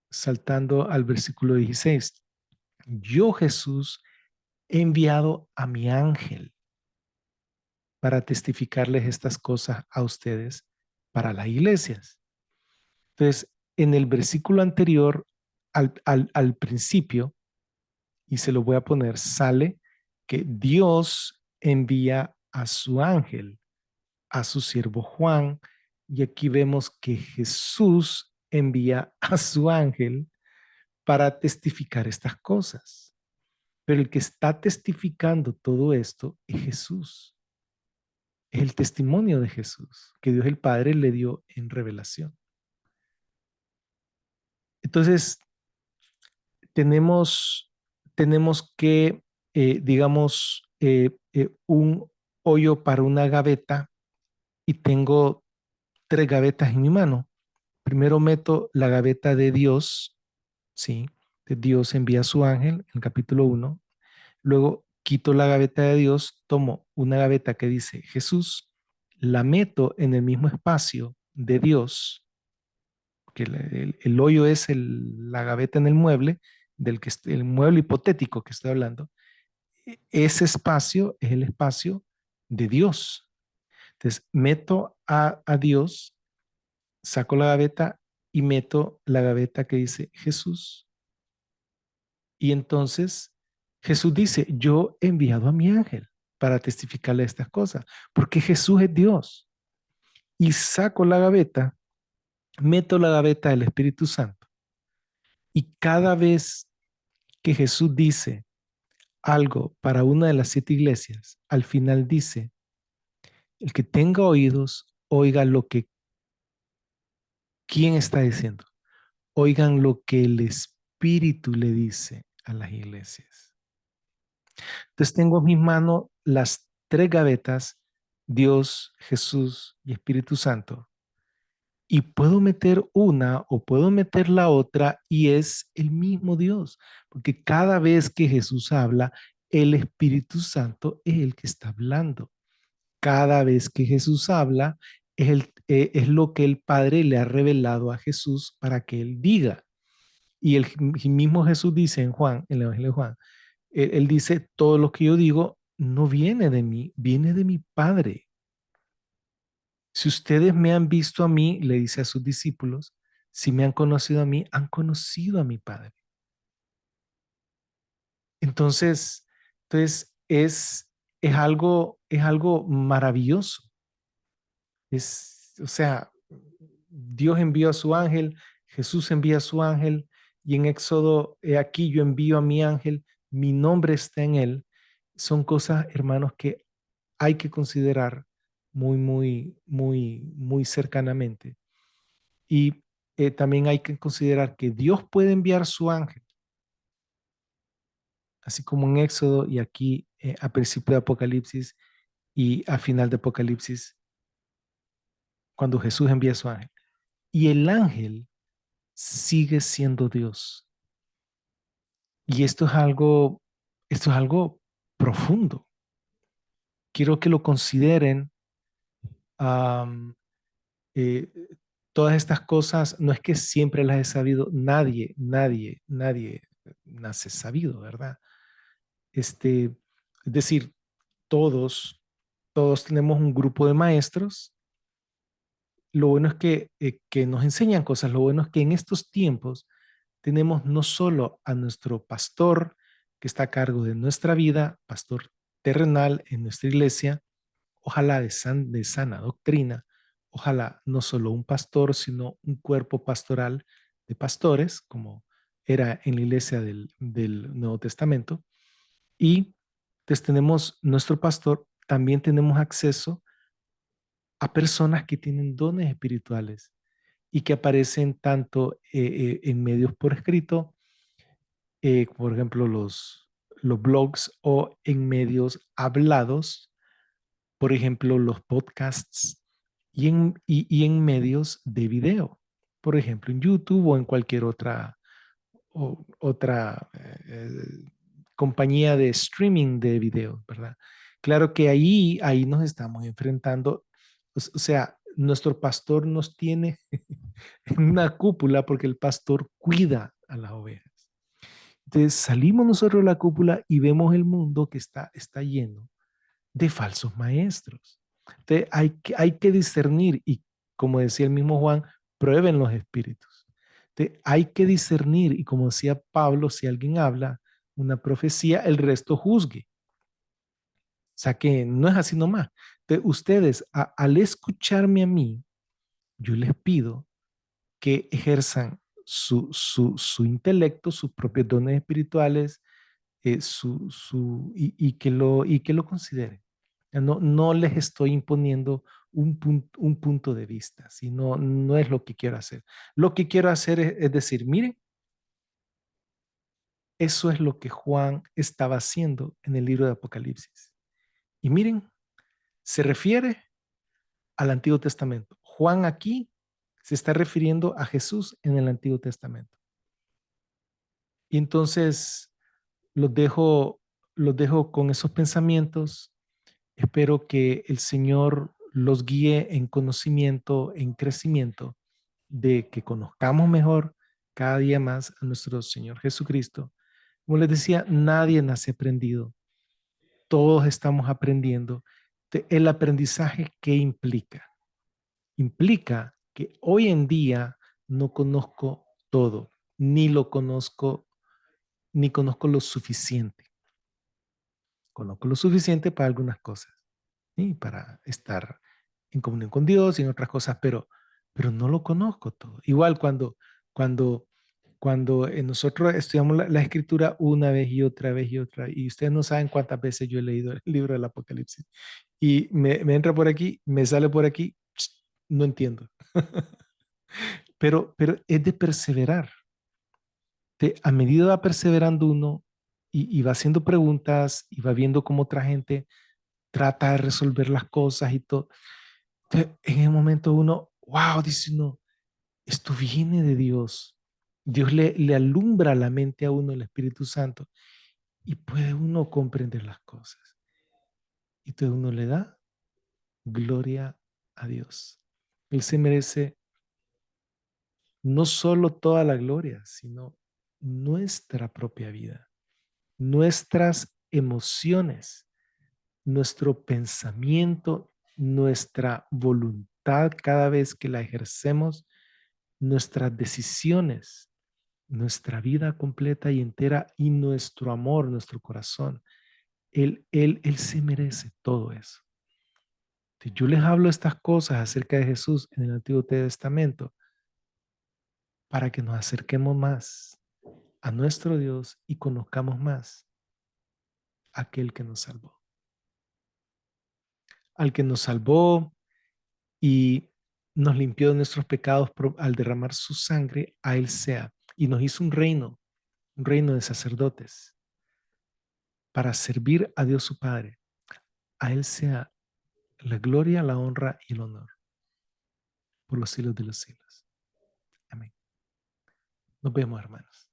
Saltando al versículo 16. Yo, Jesús, he enviado a mi ángel para testificarles estas cosas a ustedes para las iglesias. Entonces, en el versículo anterior, al principio, y se lo voy a poner, sale que Dios envía a su ángel, a su siervo Juan, y aquí vemos que Jesús envía a su ángel para testificar estas cosas. Pero el que está testificando todo esto es Jesús. Es el testimonio de Jesús que Dios el Padre le dio en revelación. Entonces, tenemos, tenemos que, digamos, un hoyo para una gaveta y tengo tres gavetas en mi mano. Primero meto la gaveta de Dios, ¿sí? De Dios envía a su ángel, en el capítulo 1. Luego quito la gaveta de Dios, tomo una gaveta que dice Jesús, la meto en el mismo espacio de Dios, que el hoyo es la gaveta en el mueble, el mueble hipotético que estoy hablando. Ese espacio es el espacio de Dios. Entonces, meto a Dios, saco la gaveta y meto la gaveta que dice Jesús. Y entonces Jesús dice, yo he enviado a mi ángel para testificarle estas cosas, porque Jesús es Dios. Y saco la gaveta, meto la gaveta del Espíritu Santo. Y cada vez que Jesús dice algo para una de las 7 iglesias, al final dice, el que tenga oídos, oiga lo que, ¿quién está diciendo? Oigan lo que el Espíritu le dice a las iglesias. Entonces tengo en mis manos las tres gavetas, Dios, Jesús y Espíritu Santo. Y puedo meter una o puedo meter la otra y es el mismo Dios, porque cada vez que Jesús habla, el Espíritu Santo es el que está hablando. Cada vez que Jesús habla, es lo que el Padre le ha revelado a Jesús para que él diga. Y el mismo Jesús dice en Juan, en el Evangelio de Juan, él dice, todo lo que yo digo no viene de mí, viene de mi Padre. Si ustedes me han visto a mí, le dice a sus discípulos, si me han conocido a mí, han conocido a mi Padre. Entonces, es algo maravilloso. O sea, Dios envió a su ángel, Jesús envía a su ángel, y en Éxodo, he aquí yo envío a mi ángel, mi nombre está en él. Son cosas, hermanos, que hay que considerar muy, muy, muy, muy cercanamente. Y también hay que considerar que Dios puede enviar su ángel, así como en Éxodo y aquí a principio de Apocalipsis y a final de Apocalipsis, cuando Jesús envía su ángel. Y el ángel sigue siendo Dios. Y esto es algo profundo. Quiero que lo consideren. um, eh, Todas estas cosas, no es que siempre las he sabido, nadie nace sabido, ¿verdad? Es decir, todos tenemos un grupo de maestros. Lo bueno es que nos enseñan cosas. Lo bueno es que en estos tiempos tenemos no solo a nuestro pastor que está a cargo de nuestra vida, pastor terrenal en nuestra iglesia, ojalá de sana doctrina, ojalá no solo un pastor, sino un cuerpo pastoral de pastores, como era en la iglesia del Nuevo Testamento. Y pues tenemos nuestro pastor, también tenemos acceso a personas que tienen dones espirituales y que aparecen tanto en medios por escrito, por ejemplo, los blogs, o en medios hablados, por ejemplo, los podcasts, y en medios de video, por ejemplo, en YouTube o en cualquier otra compañía de streaming de video, ¿verdad? Claro que ahí nos estamos enfrentando, o sea, nuestro pastor nos tiene en una cúpula porque el pastor cuida a las ovejas. Entonces salimos nosotros de la cúpula y vemos el mundo que está lleno de falsos maestros. Entonces hay que discernir y, como decía el mismo Juan, prueben los espíritus. Entonces hay que discernir y, como decía Pablo, si alguien habla una profecía, el resto juzgue. O sea que no es así nomás. Entonces ustedes, al escucharme a mí, yo les pido que ejerzan su intelecto, sus propios dones espirituales, y que lo consideren. No, no les estoy imponiendo un punto de vista, sino no es lo que quiero hacer. Lo que quiero hacer es decir, miren, eso es lo que Juan estaba haciendo en el libro de Apocalipsis. Y miren, se refiere al Antiguo Testamento. Juan aquí se está refiriendo a Jesús en el Antiguo Testamento. Y entonces los dejo, los dejo con esos pensamientos. Espero que el Señor los guíe en conocimiento, en crecimiento, de que conozcamos mejor cada día más a nuestro Señor Jesucristo. Como les decía, nadie nace aprendido. Todos estamos aprendiendo. El aprendizaje, ¿qué implica? Implica que hoy en día no conozco todo, ni lo conozco, ni conozco lo suficiente. Conozco lo suficiente para algunas cosas, ¿sí? Para estar en comunión con Dios y en otras cosas, pero no lo conozco todo. Igual cuando, cuando nosotros estudiamos la escritura una vez y otra, y ustedes no saben cuántas veces yo he leído el libro del Apocalipsis, y me entra por aquí, me sale por aquí, no entiendo. Pero es de perseverar. A medida va perseverando uno y va haciendo preguntas y va viendo cómo otra gente trata de resolver las cosas y todo. Entonces, en el momento uno, wow, dice uno, esto viene de Dios. Dios le alumbra la mente a uno, el Espíritu Santo, y puede uno comprender las cosas. Y todo uno le da gloria a Dios. Él se merece no solo toda la gloria, sino nuestra propia vida, nuestras emociones, nuestro pensamiento, nuestra voluntad cada vez que la ejercemos, nuestras decisiones, nuestra vida completa y entera, y nuestro amor, nuestro corazón. Él se merece todo eso. Yo les hablo estas cosas acerca de Jesús en el Antiguo Testamento para que nos acerquemos más a nuestro Dios y conozcamos más a aquel que nos salvó. Al que nos salvó y nos limpió de nuestros pecados al derramar su sangre, a Él sea. Y nos hizo un reino de sacerdotes para servir a Dios su Padre. A Él sea la gloria, la honra y el honor por los siglos de los siglos. Amén. Nos vemos, hermanos.